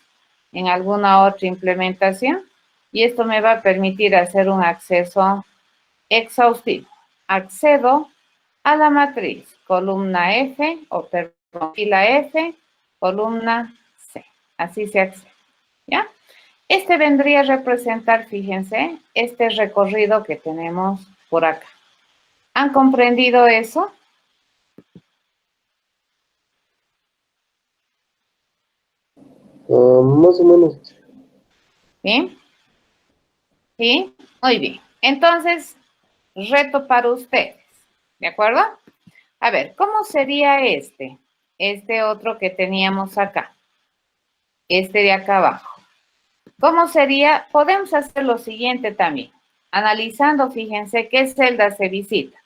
en alguna otra implementación, y esto me va a permitir hacer un acceso exhaustivo. Accedo a la matriz, columna F, fila F, columna C. Así se accede, ¿ya? Este vendría a representar, fíjense, este recorrido que tenemos por acá. ¿Han comprendido eso? Más o menos. ¿Sí? ¿Sí? Muy bien. Entonces, reto para ustedes. ¿De acuerdo? A ver, ¿cómo sería este? Este otro que teníamos acá. Este de acá abajo. ¿Cómo sería? Podemos hacer lo siguiente también. Analizando, fíjense qué celda se visita.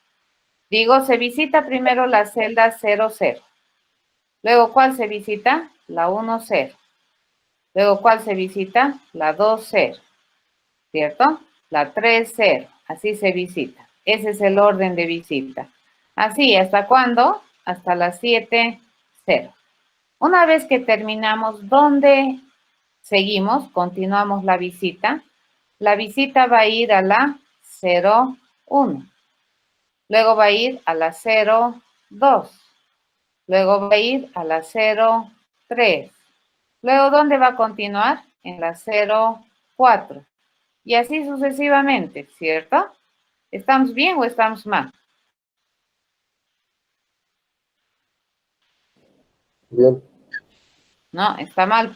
Digo, se visita primero la celda 00. Luego, ¿cuál se visita? La 10. Luego, ¿cuál se visita? La 20. ¿Cierto? La 30. Así se visita. Ese es el orden de visita. Así, ¿hasta cuándo? Hasta las 70. Una vez que terminamos, ¿dónde seguimos? Continuamos la visita. La visita va a ir a la 01. Luego va a ir a la 02. Luego va a ir a la 03. Luego, ¿dónde va a continuar? En la 04. Y así sucesivamente, ¿cierto? ¿Estamos bien o estamos mal? Bien. No, está mal.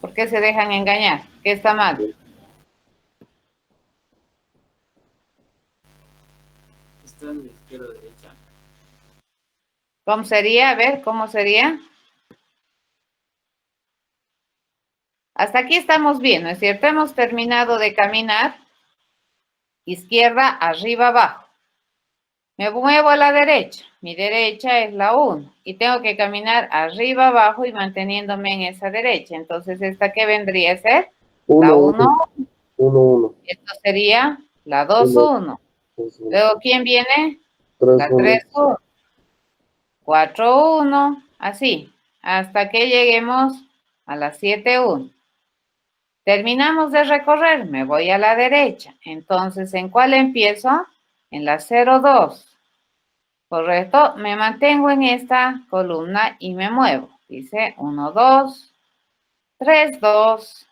¿Por qué se dejan engañar? ¿Qué está mal? Está en la izquierda o derecha. ¿Cómo sería? A ver, ¿cómo sería? Hasta aquí estamos bien, ¿no es cierto? Hemos terminado de caminar. Izquierda, arriba, abajo. Me muevo a la derecha. Mi derecha es la 1. Y tengo que caminar arriba, abajo y manteniéndome en esa derecha. Entonces, ¿esta qué vendría a ser? La 1. 1. Esto sería la 2, 1. Luego, ¿quién viene? 3, La 3, 1. 4, 1. Así. Hasta que lleguemos a la 7, 1. Terminamos de recorrer. Me voy a la derecha. Entonces, ¿en cuál empiezo? En la 0, 2. Correcto, me mantengo en esta columna y me muevo. Dice 1, 2, 3, 2,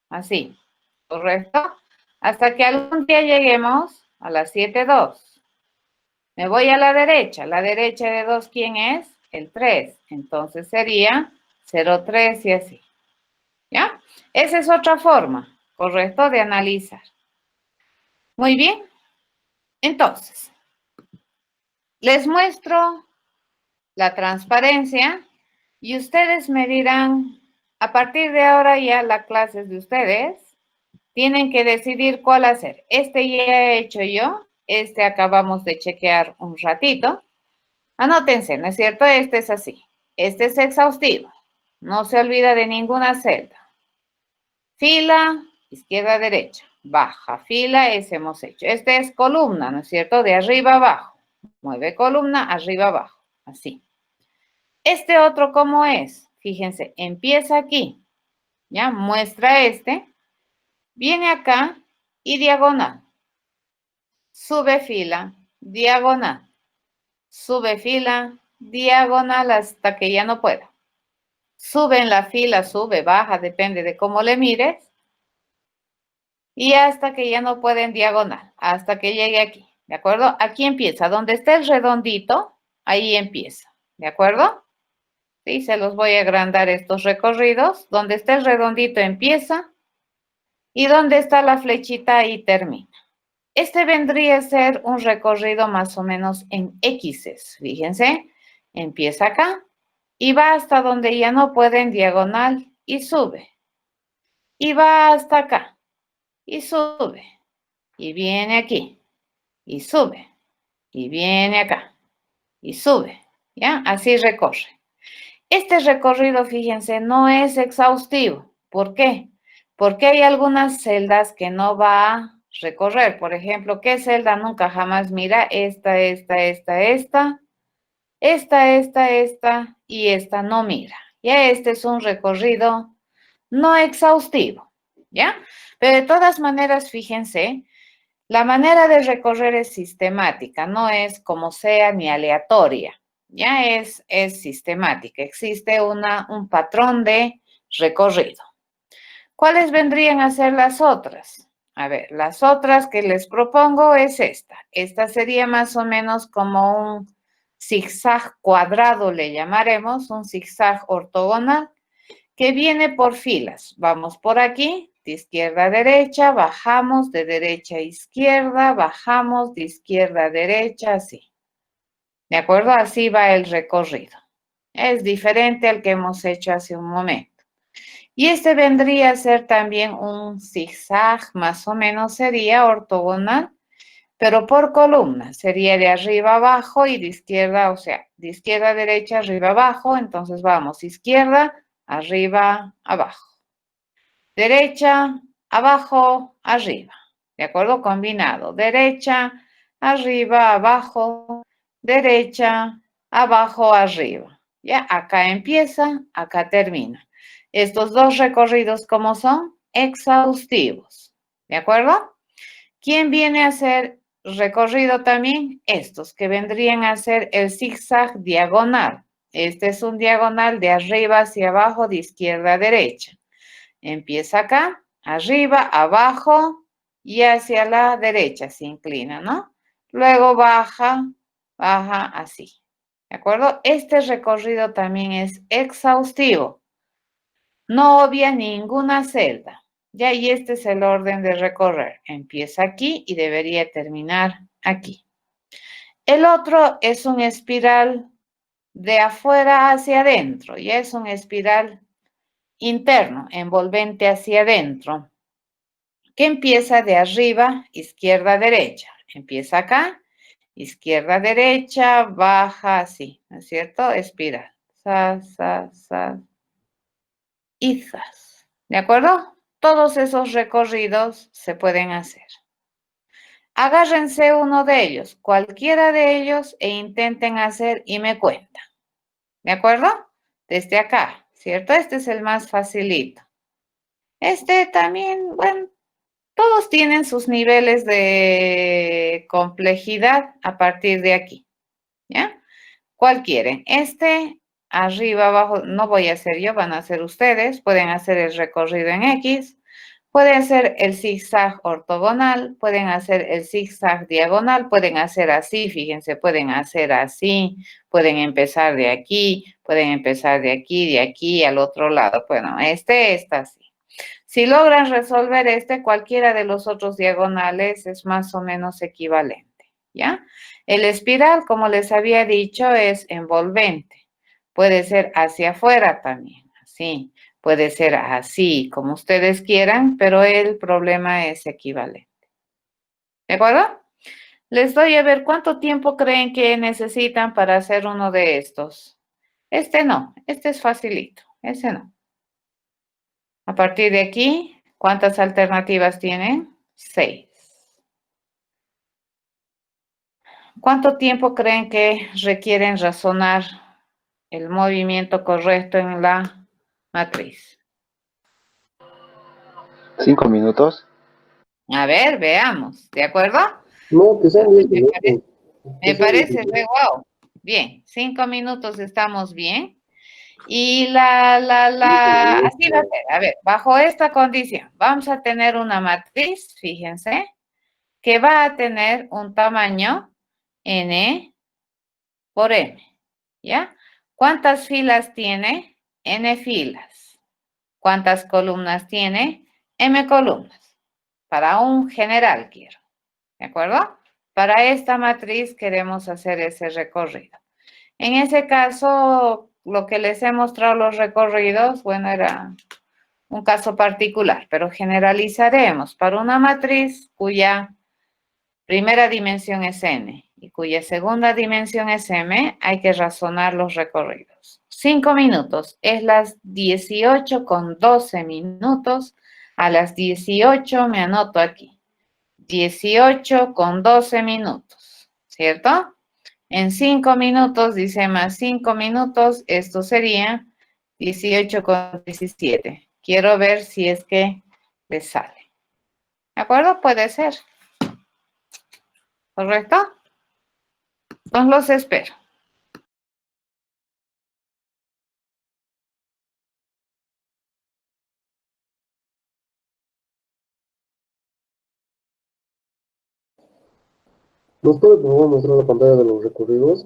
así. Correcto, hasta que algún día lleguemos a la 7, 2. Me voy a la derecha. La derecha de 2, ¿quién es? El 3. Entonces sería 0, 3 y así. ¿Ya? Esa es otra forma, correcto, de analizar. Muy bien. Entonces, les muestro la transparencia. Y ustedes me dirán, a partir de ahora ya la clase es de ustedes, tienen que decidir cuál hacer. Este ya he hecho yo, este acabamos de chequear un ratito. Anótense, ¿no es cierto? Este es así. Este es exhaustivo. No se olvida de ninguna celda. Fila, izquierda, derecha. Baja fila, ese hemos hecho. Este es columna, ¿no es cierto? De arriba abajo. Mueve columna, arriba abajo. Así. Este otro, ¿cómo es? Fíjense, empieza aquí, ¿ya? Muestra este, viene acá y diagonal. Sube fila, diagonal. Sube fila, diagonal hasta que ya no pueda. Sube en la fila, sube, baja, depende de cómo le mires. Y hasta que ya no pueda en diagonal, hasta que llegue aquí, ¿de acuerdo? Aquí empieza, donde esté el redondito, ahí empieza, ¿de acuerdo? Sí, se los voy a agrandar estos recorridos. Donde esté el redondito empieza y donde está la flechita ahí termina. Este vendría a ser un recorrido más o menos en X's. Fíjense, empieza acá y va hasta donde ya no puede en diagonal y sube. Y va hasta acá y sube. Y viene aquí y sube. Y viene acá y sube. ¿Ya? Así recorre. Este recorrido, fíjense, no es exhaustivo. ¿Por qué? Porque hay algunas celdas que no va a recorrer. Por ejemplo, ¿qué celda nunca jamás mira? Esta y esta no mira. Ya este es un recorrido no exhaustivo, ¿ya? Pero de todas maneras, fíjense, la manera de recorrer es sistemática, no es como sea ni aleatoria. Ya es sistemática, existe un patrón de recorrido. ¿Cuáles vendrían a ser las otras? A ver, las otras que les propongo es esta. Esta sería más o menos como un zigzag cuadrado, le llamaremos, un zigzag ortogonal, que viene por filas. Vamos por aquí, de izquierda a derecha, bajamos de derecha a izquierda, bajamos de izquierda a derecha, así. ¿De acuerdo? Así va el recorrido. Es diferente al que hemos hecho hace un momento. Y este vendría a ser también un zigzag, más o menos sería ortogonal, pero por columna. Sería de arriba abajo y de izquierda, o sea, de izquierda a derecha, arriba abajo. Entonces vamos, izquierda, arriba, abajo. Derecha, abajo, arriba. ¿De acuerdo? Combinado. Derecha, arriba, abajo, derecha, abajo, arriba. Ya, acá empieza, acá termina. Estos dos recorridos, ¿cómo son? Exhaustivos. ¿De acuerdo? ¿Quién viene a hacer recorrido también? Estos, que vendrían a ser el zigzag diagonal. Este es un diagonal de arriba hacia abajo, de izquierda a derecha. Empieza acá, arriba, abajo y hacia la derecha se inclina, ¿no? Luego baja, baja así. ¿De acuerdo? Este recorrido también es exhaustivo. No obvia ninguna celda. Ya, y este es el orden de recorrer. Empieza aquí y debería terminar aquí. El otro es un espiral de afuera hacia adentro. Ya es un espiral interno, envolvente hacia adentro, que empieza de arriba, izquierda a derecha. Empieza acá, izquierda a derecha, baja así, ¿no es cierto? Espiral. Sa, sa, sa. Y zas. ¿De acuerdo? Todos esos recorridos se pueden hacer. Agárrense uno de ellos, cualquiera de ellos, e intenten hacer y me cuentan. ¿De acuerdo? Desde acá, ¿cierto? Este es el más facilito. Este también, bueno, todos tienen sus niveles de complejidad a partir de aquí, ¿ya? ¿Cuál quieren? Este, arriba, abajo, no voy a hacer yo, van a hacer ustedes. Pueden hacer el recorrido en X, pueden hacer el zigzag ortogonal, pueden hacer el zigzag diagonal, pueden hacer así, fíjense, pueden hacer así, pueden empezar de aquí, pueden empezar de aquí, al otro lado. Bueno, este está así. Si logran resolver cualquiera de los otros diagonales es más o menos equivalente, ¿ya? El espiral, como les había dicho, es envolvente. Puede ser hacia afuera también, así. Puede ser así, como ustedes quieran, pero el problema es equivalente. ¿De acuerdo? Les doy a ver cuánto tiempo creen que necesitan para hacer uno de estos. Este no, este es facilito, ese no. A partir de aquí, ¿cuántas alternativas tienen? 6. ¿Cuánto tiempo creen que requieren razonar el movimiento correcto en la matriz? 5 minutos. A ver, veamos, ¿de acuerdo? No, que sean 10 minutos. Me parece re guau. Bien, 5 minutos estamos bien. Y así va a ser. A ver, bajo esta condición, vamos a tener una matriz, fíjense, que va a tener un tamaño n por m, ¿ya? ¿Cuántas filas tiene? N filas. ¿Cuántas columnas tiene? M columnas. Para un general quiero, ¿de acuerdo? Para esta matriz queremos hacer ese recorrido. En ese caso, lo que les he mostrado los recorridos, bueno, era un caso particular, pero generalizaremos para una matriz cuya primera dimensión es n y cuya segunda dimensión es m, hay que razonar los recorridos. 5 minutos, es las 18:12 minutos. A las 18 me anoto aquí. 18:12 minutos, ¿cierto? En 5 minutos, dice más 5 minutos, esto sería 18:17. Quiero ver si es que les sale. ¿De acuerdo? Puede ser. ¿Correcto? Entonces los espero. ¿Nos puede por favor mostrar la pantalla de los recorridos?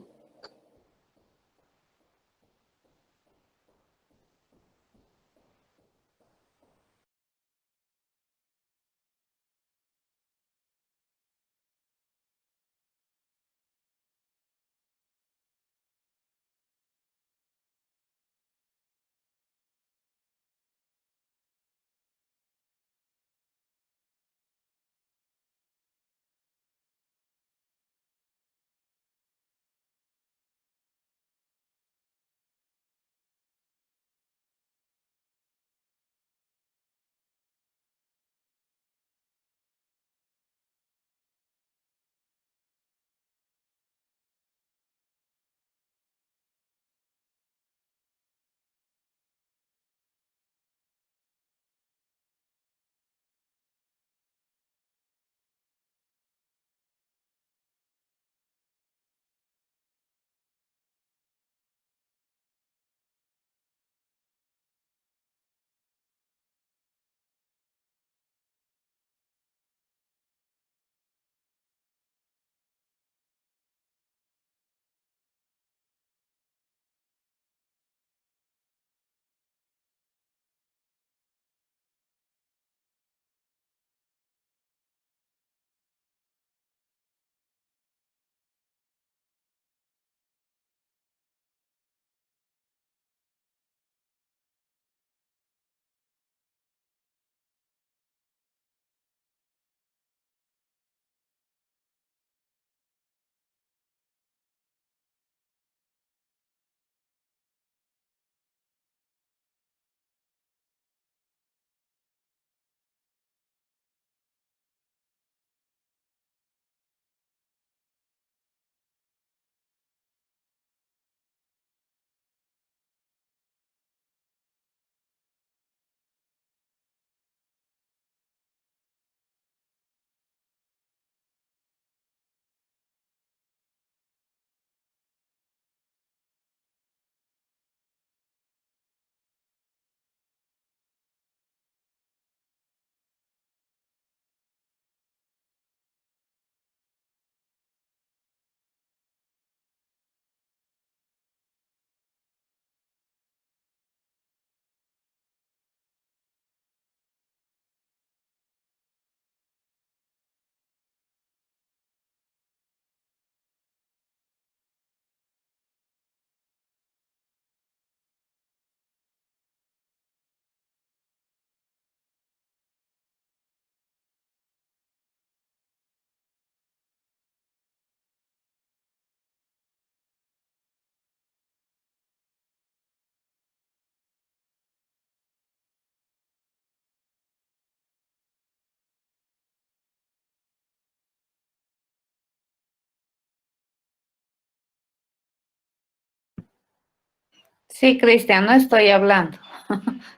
Sí, Cristian, no estoy hablando.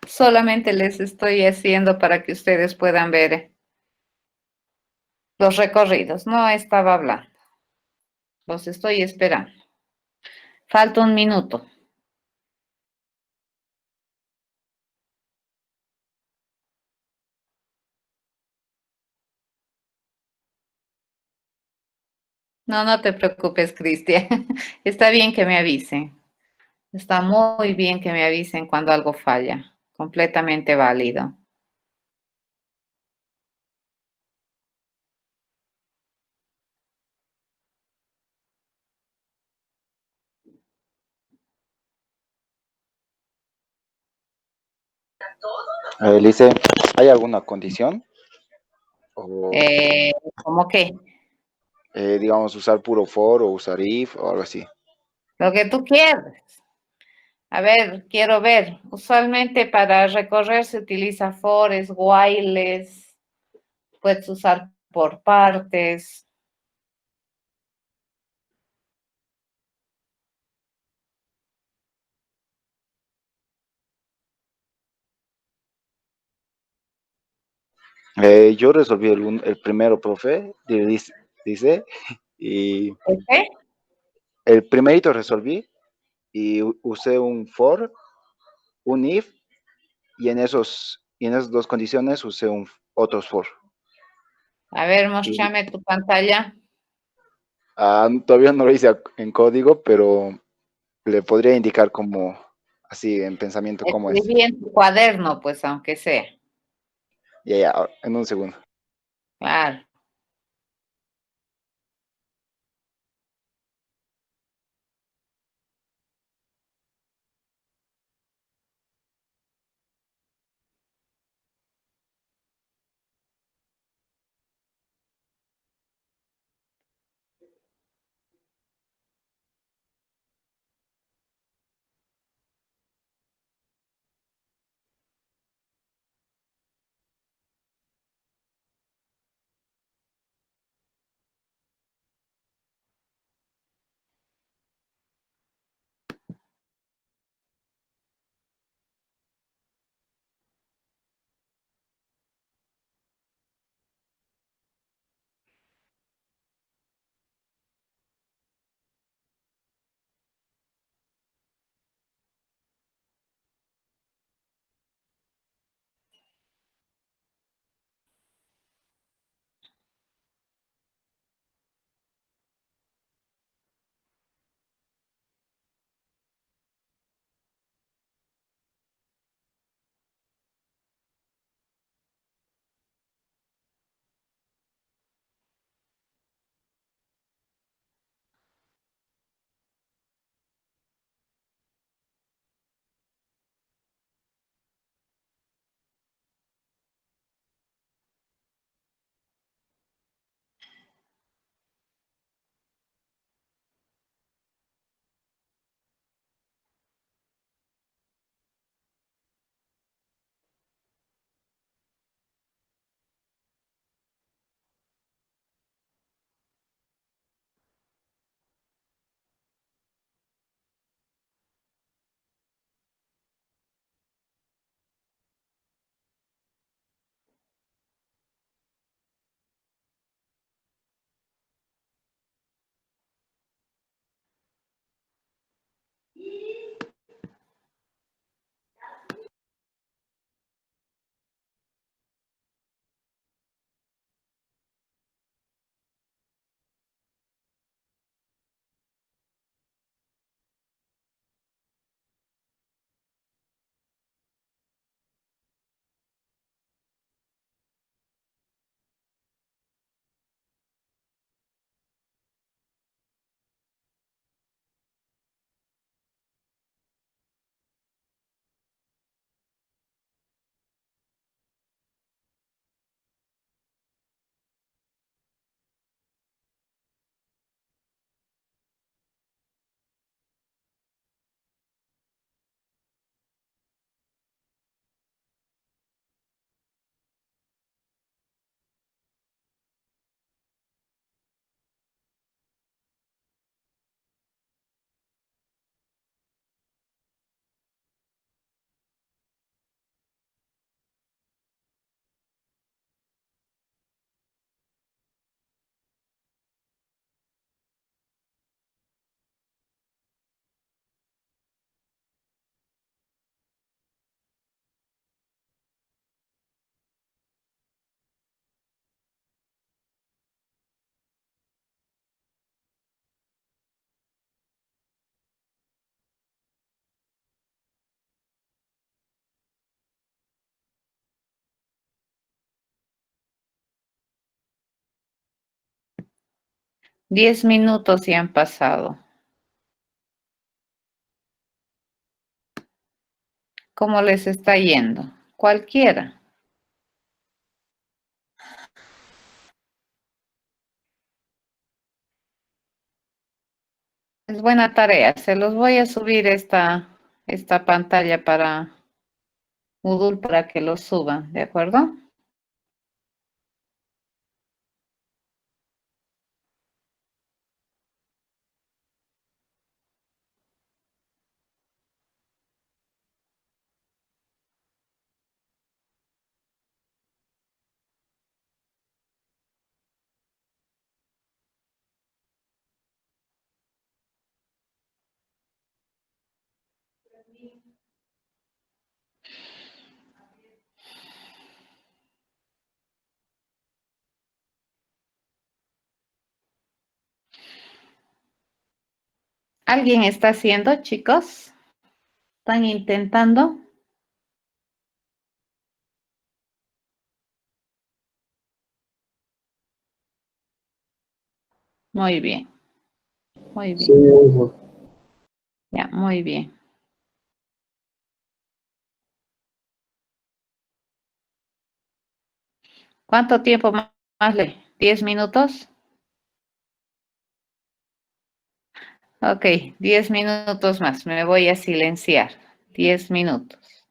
Solamente les estoy haciendo para que ustedes puedan ver los recorridos. No estaba hablando. Los estoy esperando. Falta un minuto. No, no te preocupes, Cristian. Está bien que me avisen. Está muy bien que me avisen cuando algo falla. Completamente válido. Lice, ¿hay alguna condición? O, Eh, ¿Cómo qué? digamos, usar puro for o usar if o algo así. Lo que tú quieras. A ver, quiero ver. Usualmente para recorrer se utiliza fores, whiles, puedes usar por partes. Yo resolví el primero, profe, dice, y ¿Este? el primerito resolví y usé un for, un if, y en esas dos condiciones usé otros for. A ver, Y, muéstrame tu pantalla. todavía no lo hice en código, pero le podría indicar como, así en pensamiento, cómo es. Escribí en tu cuaderno, pues, aunque sea. Ya, ya, en un segundo. Claro. 10 minutos ya han pasado. ¿Cómo les está yendo? Cualquiera. Es buena tarea. Se los voy a subir esta pantalla para Moodle para que lo suban, ¿de acuerdo? ¿Alguien está haciendo, chicos? ¿Están intentando? Muy bien, muy Sí, bien. hijo. Ya, muy bien. ¿Cuánto tiempo más le? ¿10 minutos? Ok, 10 minutos más. Me voy a silenciar. 10 minutos.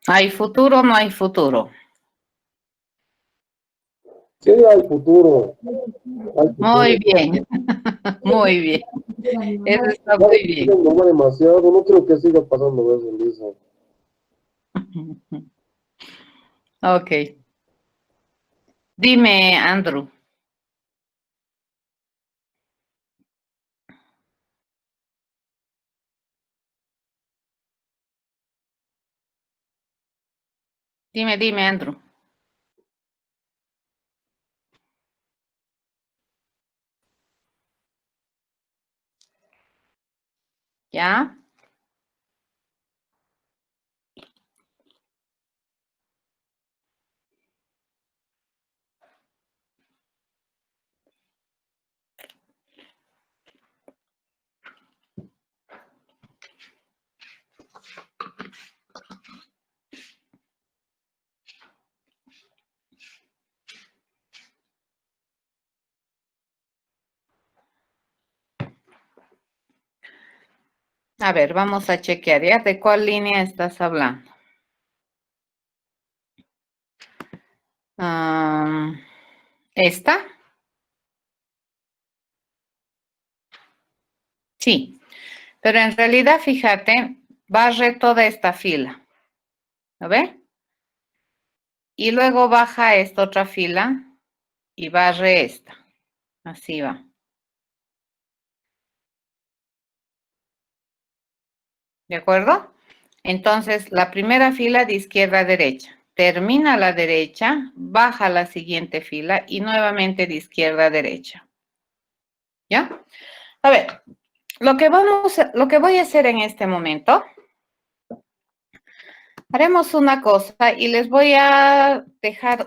¿Hay futuro o no hay futuro? Sí, hay futuro. Hay futuro. Muy bien, muy bien. Eso está Claro, muy que bien. no va demasiado, no creo que siga pasando eso, Lisa. Ok. Dime, Andrew. Dime, Andrew. ¿Ya? A ver, vamos a chequear, ¿ya? ¿De cuál línea estás hablando? ¿Esta? Sí, pero en realidad, fíjate, barre toda esta fila. ¿Lo ves? Y luego baja esta otra fila y barre esta. Así va. ¿De acuerdo? Entonces, la primera fila de izquierda a derecha. Termina a la derecha, baja a la siguiente fila y nuevamente de izquierda a derecha. ¿Ya? A ver, lo que voy a hacer en este momento, haremos una cosa y les voy a dejar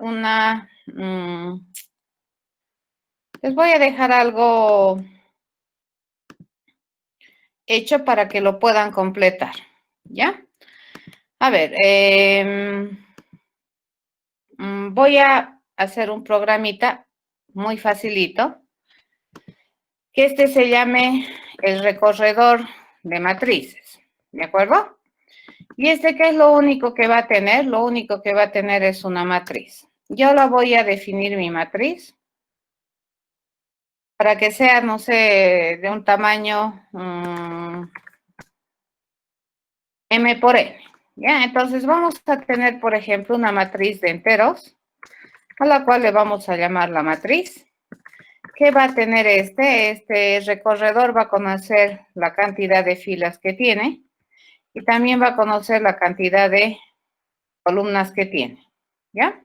les voy a dejar algo hecho para que lo puedan completar. ¿Ya? A ver, voy a hacer un programita muy facilito, que este se llame el recorredor de matrices, ¿de acuerdo? Y este, ¿qué es lo único que va a tener? Lo único que va a tener es una matriz. Yo la voy a definir mi matriz para que sea, no sé, de un tamaño M por N. ¿Ya? Entonces vamos a tener, por ejemplo, una matriz de enteros, a la cual le vamos a llamar la matriz. ¿Qué va a tener este recorredor? Va a conocer la cantidad de filas que tiene y también va a conocer la cantidad de columnas que tiene. ¿Ya?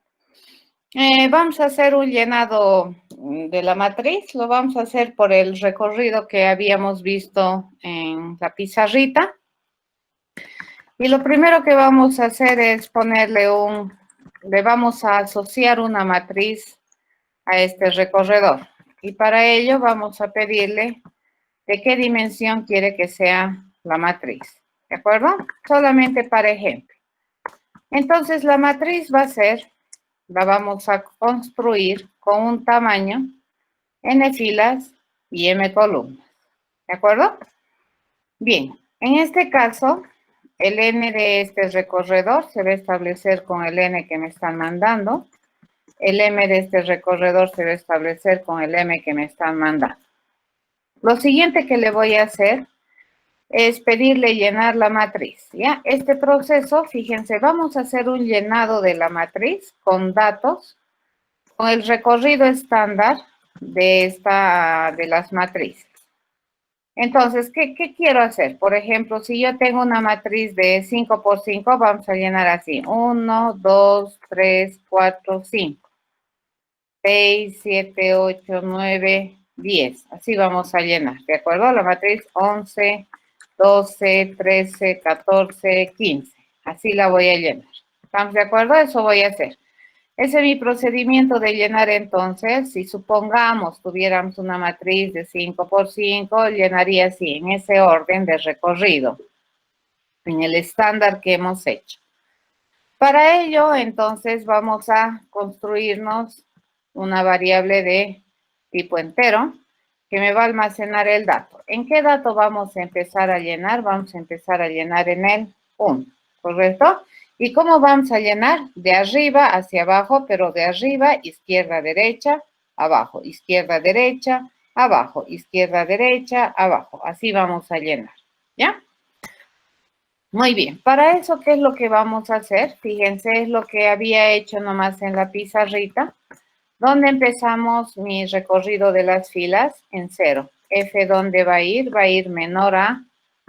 Vamos a hacer un llenado de la matriz. Lo vamos a hacer por el recorrido que habíamos visto en la pizarrita. Y lo primero que vamos a hacer es le vamos a asociar una matriz a este recorredor. Y para ello vamos a pedirle de qué dimensión quiere que sea la matriz. ¿De acuerdo? Solamente para ejemplo. Entonces la matriz la vamos a construir con un tamaño n filas y m columnas. ¿De acuerdo? Bien, en este caso, el n de este recorredor se va a establecer con el n que me están mandando. El m de este recorredor se va a establecer con el m que me están mandando. Lo siguiente que le voy a hacer es pedirle llenar la matriz, ¿ya? Este proceso, fíjense, vamos a hacer un llenado de la matriz con datos, con el recorrido estándar de las matrices. Entonces, ¿qué quiero hacer? Por ejemplo, si yo tengo una matriz de 5 por 5, vamos a llenar así. 1, 2, 3, 4, 5. 6, 7, 8, 9, 10. Así vamos a llenar, ¿de acuerdo? La matriz 11, 12, 13, 14, 15. Así la voy a llenar. ¿Estamos de acuerdo? Eso voy a hacer. Ese es mi procedimiento de llenar entonces. Si supongamos tuviéramos una matriz de 5 por 5, llenaría así, en ese orden de recorrido, en el estándar que hemos hecho. Para ello, entonces, vamos a construirnos una variable de tipo entero que me va a almacenar el dato. ¿En qué dato vamos a empezar a llenar? Vamos a empezar a llenar en el 1, ¿correcto? ¿Y cómo vamos a llenar? De arriba hacia abajo, pero de arriba, izquierda, derecha, abajo, izquierda, derecha, abajo, izquierda, derecha, abajo. Así vamos a llenar, ¿ya? Muy bien, para eso, ¿qué es lo que vamos a hacer? Fíjense, es lo que había hecho nomás en la pizarrita, donde empezamos mi recorrido de las filas en 0. F, ¿dónde va a ir? Va a ir menor a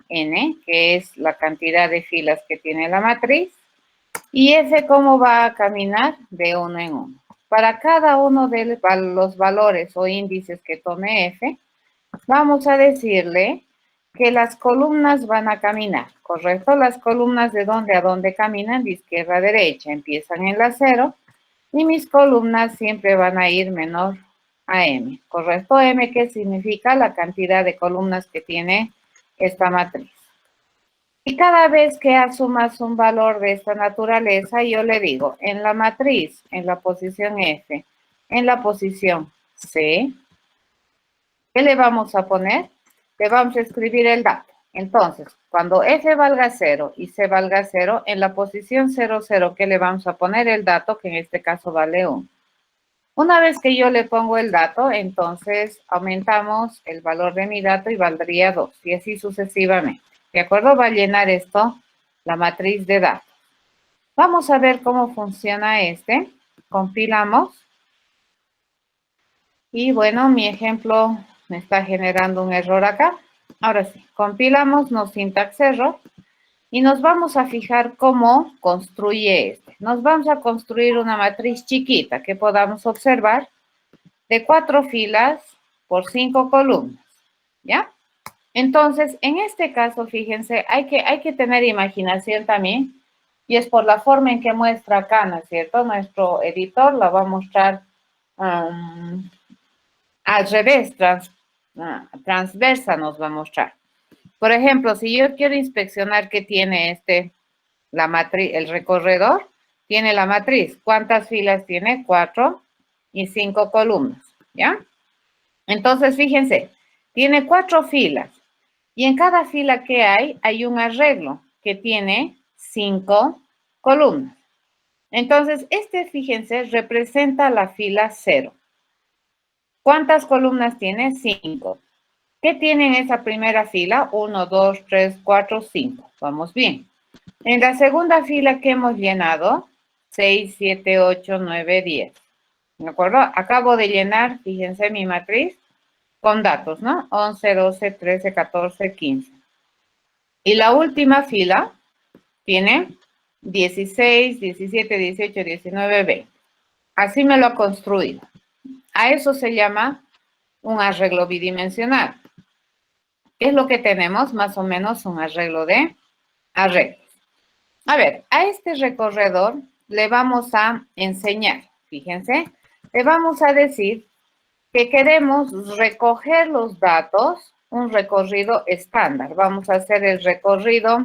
n, que es la cantidad de filas que tiene la matriz. Y F, ¿cómo va a caminar? De 1 en 1. Para cada uno de los valores o índices que tome F, vamos a decirle que las columnas van a caminar, ¿correcto? Las columnas de dónde a dónde caminan, de izquierda a derecha, empiezan en la 0, y mis columnas siempre van a ir menor a m, ¿correcto? M, ¿qué significa? La cantidad de columnas que tiene esta matriz. Y cada vez que asumas un valor de esta naturaleza, yo le digo, en la matriz, en la posición F, en la posición C, ¿qué le vamos a poner? Le vamos a escribir el dato. Entonces, cuando F valga 0 y C valga 0, en la posición 0, 0, ¿qué le vamos a poner? El dato, que en este caso vale 1. Una vez que yo le pongo el dato, entonces aumentamos el valor de mi dato y valdría 2, y así sucesivamente. ¿De acuerdo? Va a llenar esto la matriz de datos. Vamos a ver cómo funciona este. Compilamos. Y bueno, mi ejemplo me está generando un error acá. Ahora sí, compilamos, no syntax error. Y nos vamos a fijar cómo construye este. Nos vamos a construir una matriz chiquita que podamos observar de 4 filas por 5 columnas. ¿Ya? Entonces, en este caso, fíjense, hay que tener imaginación también. Y es por la forma en que muestra acá, ¿no es cierto? Nuestro editor la va a mostrar al revés, transversa nos va a mostrar. Por ejemplo, si yo quiero inspeccionar qué tiene la matriz, el recorredor, tiene la matriz. ¿Cuántas filas tiene? 4 y 5 columnas, ¿ya? Entonces, fíjense, tiene 4 filas. Y en cada fila que hay un arreglo que tiene 5 columnas. Entonces, fíjense, representa la fila 0. ¿Cuántas columnas tiene? 5. ¿Qué tiene en esa primera fila? 1, 2, 3, 4, 5. Vamos bien. En la segunda fila que hemos llenado, 6, 7, 8, 9, 10. ¿De acuerdo? Acabo de llenar, fíjense, mi matriz con datos, ¿no? 11, 12, 13, 14, 15. Y la última fila tiene 16, 17, 18, 19, 20. Así me lo ha construido. A eso se llama un arreglo bidimensional. ¿Qué es lo que tenemos? Más o menos un arreglo de arreglos. A ver, a este recorredor le vamos a enseñar, fíjense, le vamos a decir que queremos recoger los datos, un recorrido estándar. Vamos a hacer el recorrido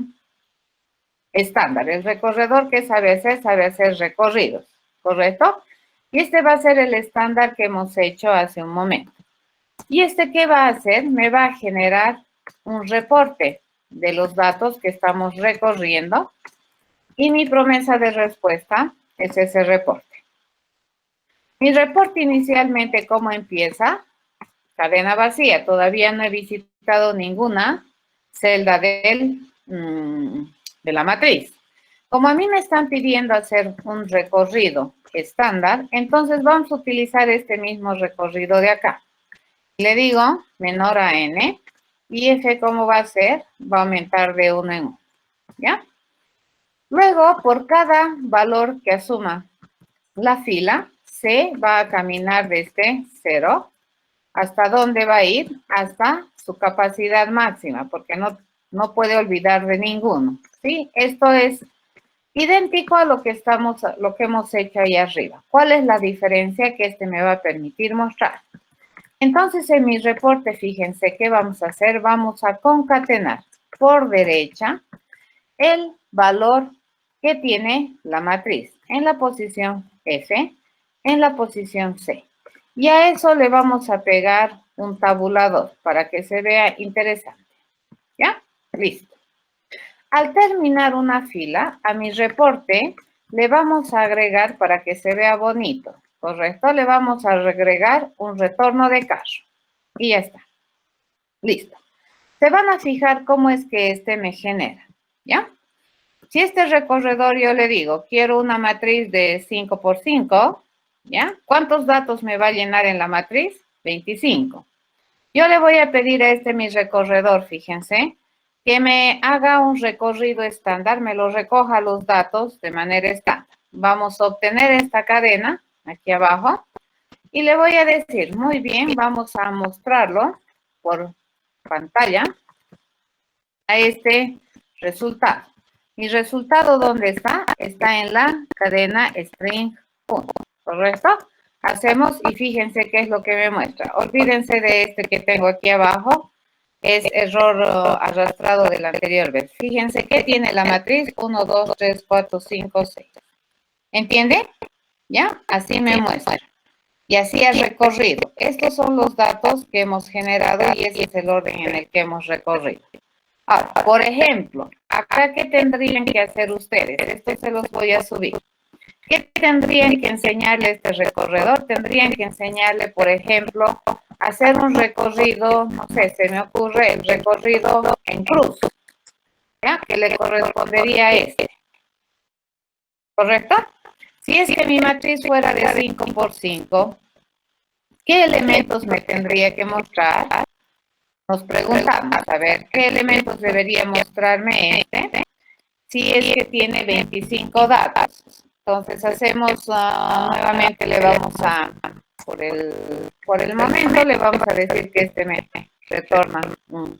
estándar. El recorredor que sabe hacer recorridos, ¿correcto? Y este va a ser el estándar que hemos hecho hace un momento. ¿Y qué va a hacer? Me va a generar un reporte de los datos que estamos recorriendo y mi promesa de respuesta es ese reporte. Mi reporte inicialmente, ¿cómo empieza? Cadena vacía. Todavía no he visitado ninguna celda de la matriz. Como a mí me están pidiendo hacer un recorrido estándar, entonces vamos a utilizar este mismo recorrido de acá. Le digo menor a n, y F, ¿cómo va a ser? Va a aumentar de 1 en 1, ¿ya? Luego, por cada valor que asuma la fila, C va a caminar desde 0. ¿Hasta dónde va a ir? Hasta su capacidad máxima, porque no puede olvidar de ninguno, ¿sí? Esto es idéntico a lo que hemos hecho ahí arriba. ¿Cuál es la diferencia que me va a permitir mostrar? Entonces, en mi reporte, fíjense, ¿qué vamos a hacer? Vamos a concatenar por derecha el valor que tiene la matriz en la posición F, en la posición C. Y a eso le vamos a pegar un tabulador para que se vea interesante. ¿Ya? Listo. Al terminar una fila, a mi reporte le vamos a agregar para que se vea bonito, ¿correcto? Le vamos a agregar un retorno de carro. Y ya está. Listo. Se van a fijar cómo es que este me genera, ¿ya? Si este recorredor yo le digo, quiero una matriz de 5 por 5, ¿ya? ¿Cuántos datos me va a llenar en la matriz? 25. Yo le voy a pedir a mi recorredor, fíjense, que me haga un recorrido estándar, me lo recoja los datos de manera estándar. Vamos a obtener esta cadena aquí abajo y le voy a decir, muy bien, vamos a mostrarlo por pantalla a este resultado. Mi resultado, ¿dónde está? Está en la cadena string, ¿correcto? Hacemos y fíjense qué es lo que me muestra. Olvídense de este que tengo aquí abajo. Es error arrastrado del anterior vez. Fíjense que tiene la matriz 1, 2, 3, 4, 5, 6. ¿Entiende? ¿Ya? Así me muestra. Y así ha recorrido. Estos son los datos que hemos generado y ese es el orden en el que hemos recorrido. Ahora, por ejemplo, acá, ¿qué tendrían que hacer ustedes? Esto se los voy a subir. ¿Qué tendrían que enseñarle a este recorredor? Tendrían que enseñarle, por ejemplo, hacer un recorrido, no sé, se me ocurre el recorrido en cruz, ¿ya? Que le correspondería a este. ¿Correcto? Si es que mi matriz fuera de 5 por 5, ¿qué elementos me tendría que mostrar? Nos preguntamos, a ver, ¿qué elementos debería mostrarme este? Si es que tiene 25 datos. Entonces hacemos nuevamente, le vamos a, por el momento, le vamos a decir que este me retorna un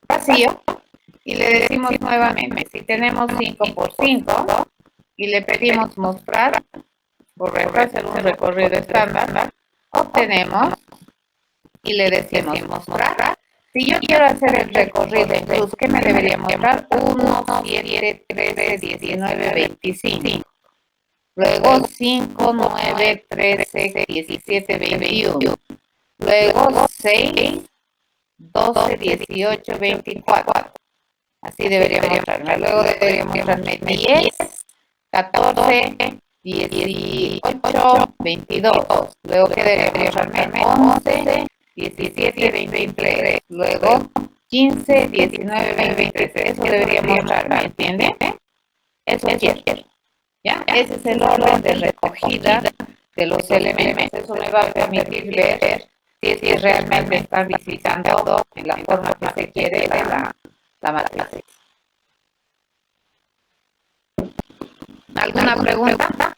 vacío. Y le decimos nuevamente, si tenemos 5 por 5 y le pedimos mostrar, correcto, hacer un recorrido estándar, obtenemos y le decimos mostrar. Si yo quiero hacer el recorrido en cruz, ¿qué me debería mostrar? 1, 7, 13, 19, 25. Luego 5, 9, 13, 17, 21. Luego 6, 12, 18, 24. Así debería mostrarme. Luego debería mostrarme 10, 14, 18, 22. Luego que debería mostrarme 11, 17, 23. Luego 15, 19, 23. Eso debería mostrarme, ¿entiende? Eso quiero. ¿Ya? Ese es el orden de recogida de los elementos. Eso me va a permitir ver si realmente están visitando en la forma que se quiere la matriz. ¿Alguna pregunta?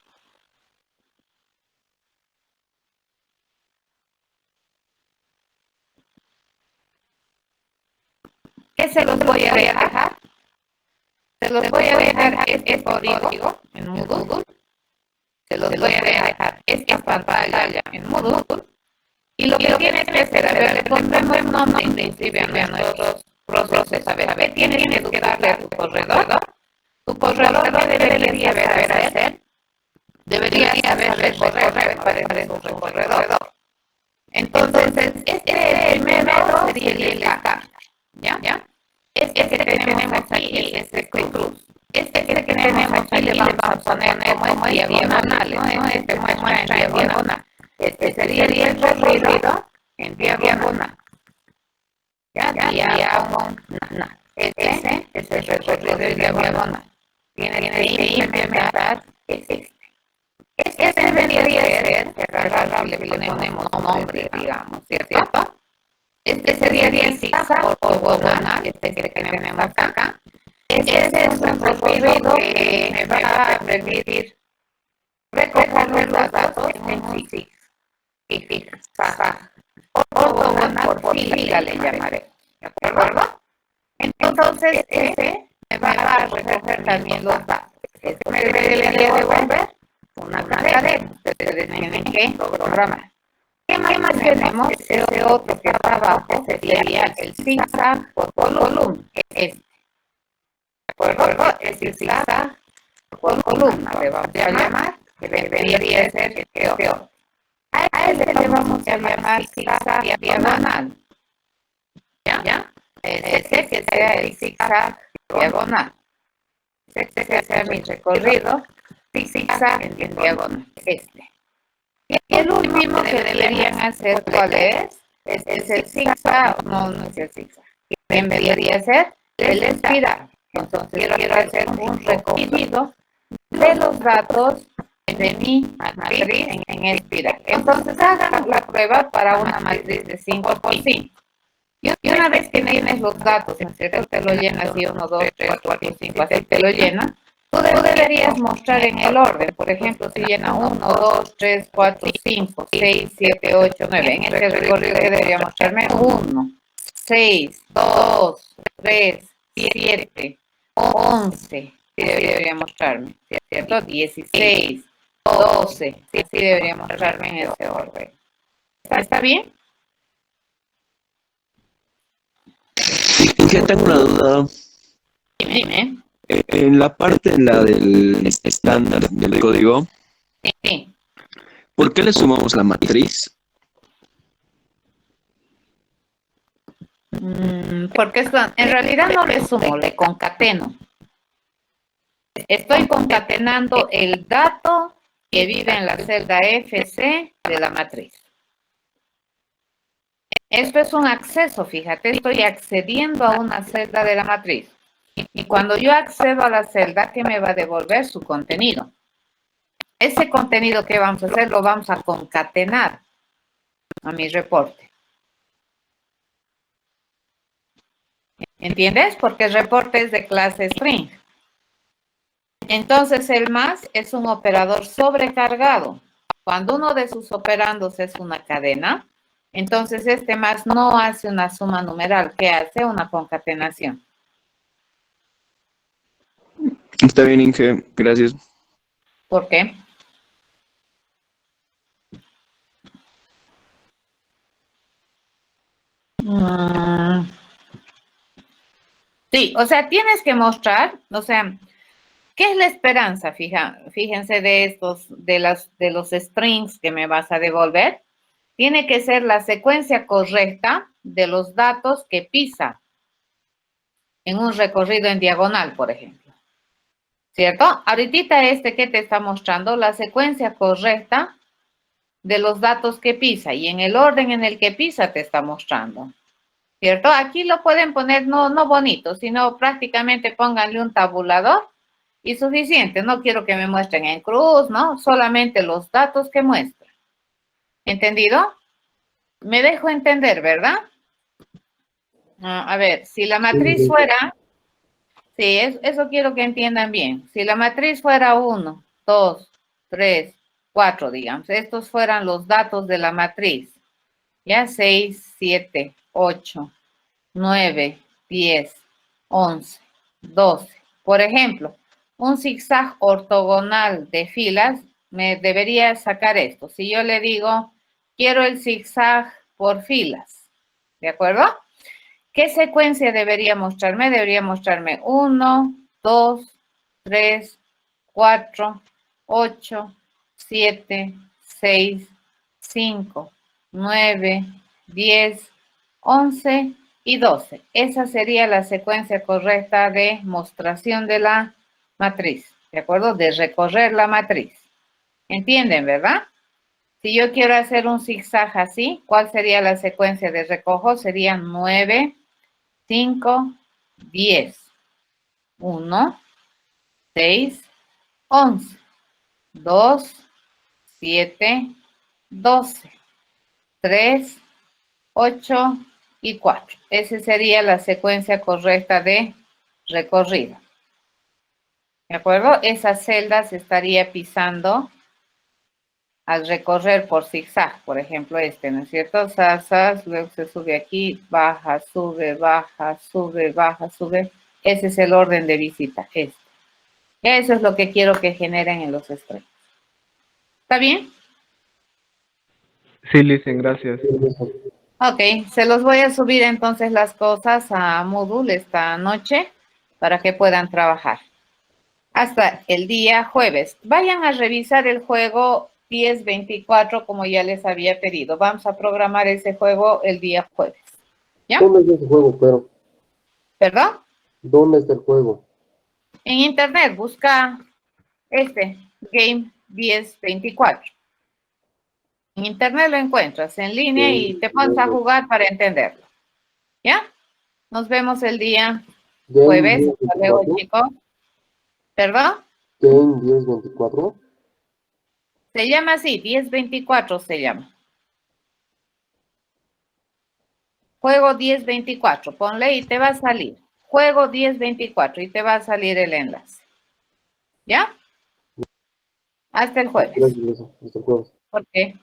¿Qué se los voy a dejar? Se los voy a dejar este código en Moodle. Se los voy a dejar esta pantalla en Moodle. Y lo que tienes que hacer, a ver, le pondremos un nombre inclusive a nuestros procesos. A ver, tienes que darle a tu corredor. Tu corredor debería saber hacer. Debería saber recorrer, parece un recorredor. Entonces, este primero sería el estándar. ¿Ya? Este que tenemos aquí es cruz. Este que tenemos aquí le vamos a poner como diagonal, ¿no? Este muestra en diagonal. Este sería el recorrido en diagonal. ¿Ya? Diagonal. Ese es el recorrido en diagonal. Tiene que implementar este. Este debería ser, le ponemos un nombre, digamos, ¿cierto? Este sería el zigzag o diagonal, este que tenemos acá. Ese es un recorrido que me va a permitir recoger los datos en un zigzag. Ortogonal por fila le llamaré. ¿De acuerdo? Entonces, ese me va a recoger también los datos. Este me debería devolver una cadena. Ustedes tienen que programar. ¿Qué más tenemos? Ese otro que está abajo sería el zigzag por columna. ¿De acuerdo? El zigzag por columna le vamos a llamar, que debería ser peor. A ese le vamos a llamar zigzag diagonal. ¿Ya? Ese que sea el zigzag diagonal. Este sería mi recorrido zigzag en diagonal, este. Y el último que deberían hacer, ¿cuál es? Es el zigzag, no es el zigzag. Debería ser el espiral. Entonces quiero hacer un recogido de los datos de mi matriz en espiral. Entonces hagan la prueba para una matriz de 5 por 5. Y una vez que tienes los datos, ¿no es cierto? Te lo llenas así 1, 2, 3, 4, 5, así te lo llena. Tú deberías mostrar en el orden. Por ejemplo, si llena 1, 2, 3, 4, 5, 6, 7, 8, 9. En este recorrido debería mostrarme 1, 6, 2, 3, 7, 11. Sí debería mostrarme, ¿cierto? 16, 12. Sí debería mostrarme en ese orden. ¿Está bien? Ya tengo una duda. Dime. En la parte en la del estándar del código, Sí. ¿por qué le sumamos la matriz? Porque en realidad no le sumo, le concateno. Estoy concatenando el dato que vive en la celda FC de la matriz. Esto es un acceso, fíjate, estoy accediendo a una celda de la matriz. Y cuando yo accedo a la celda, ¿qué me va a devolver? Su contenido. Ese contenido que vamos a hacer lo vamos a concatenar a mi reporte. ¿Entiendes? Porque el reporte es de clase string. Entonces el más es un operador sobrecargado. Cuando uno de sus operandos es una cadena, entonces este más no hace una suma numeral, que hace una concatenación. Está bien, Inge, gracias. ¿Por qué? Sí, o sea, tienes que mostrar, o sea, ¿qué es la esperanza? Fíjense de estos, de los strings que me vas a devolver. Tiene que ser la secuencia correcta de los datos que pisa en un recorrido en diagonal, por ejemplo. ¿Cierto? Ahorita ¿qué te está mostrando? La secuencia correcta de los datos que pisa y en el orden en el que pisa te está mostrando. ¿Cierto? Aquí lo pueden poner no bonito, sino prácticamente pónganle un tabulador y suficiente. No quiero que me muestren en cruz, ¿no? Solamente los datos que muestran. ¿Entendido? Me dejo entender, ¿verdad? A ver, si la matriz fuera, sí, eso quiero que entiendan bien. Si la matriz fuera 1, 2, 3, 4, digamos, estos fueran los datos de la matriz. Ya 6, 7, 8, 9, 10, 11, 12. Por ejemplo, un zigzag ortogonal de filas me debería sacar esto. Si yo le digo, quiero el zigzag por filas, ¿de acuerdo? ¿Qué secuencia debería mostrarme? Debería mostrarme 1, 2, 3, 4, 8, 7, 6, 5, 9, 10, 11 y 12. Esa sería la secuencia correcta de mostración de la matriz, ¿de acuerdo? De recorrer la matriz. ¿Entienden, verdad? Si yo quiero hacer un zigzag así, ¿cuál sería la secuencia de recojo? Sería 9, 5, 10, 1, 6, 11, 2, 7, 12, 3, 8 y 4. Esa sería la secuencia correcta de recorrido. ¿De acuerdo? Esa celda se estaría pisando al recorrer por zigzag, por ejemplo ¿no es cierto? Sas, luego se sube aquí, baja, sube, baja, sube, baja, sube. Ese es el orden de visita, Eso es lo que quiero que generen en los strings. ¿Está bien? Sí, Listen, gracias. Ok, se los voy a subir entonces las cosas a Moodle esta noche para que puedan trabajar. Hasta el día jueves. Vayan a revisar el juego 1024 como ya les había pedido. Vamos a programar ese juego el día jueves. ¿Ya? ¿Dónde es ese juego, pero? ¿Perdón? ¿Dónde está el juego? En internet, busca Game 1024. En internet lo encuentras en línea y te pones a jugar para entenderlo. ¿Ya? Nos vemos el día Game jueves. Hasta luego, 1024. chicos. ¿Perdón? Game 1024. Se llama así, 1024 se llama. Juego 1024. Ponle y te va a salir. Juego 1024 y te va a salir el enlace. ¿Ya? Hasta el jueves. Gracias, hasta el jueves. ¿Por qué?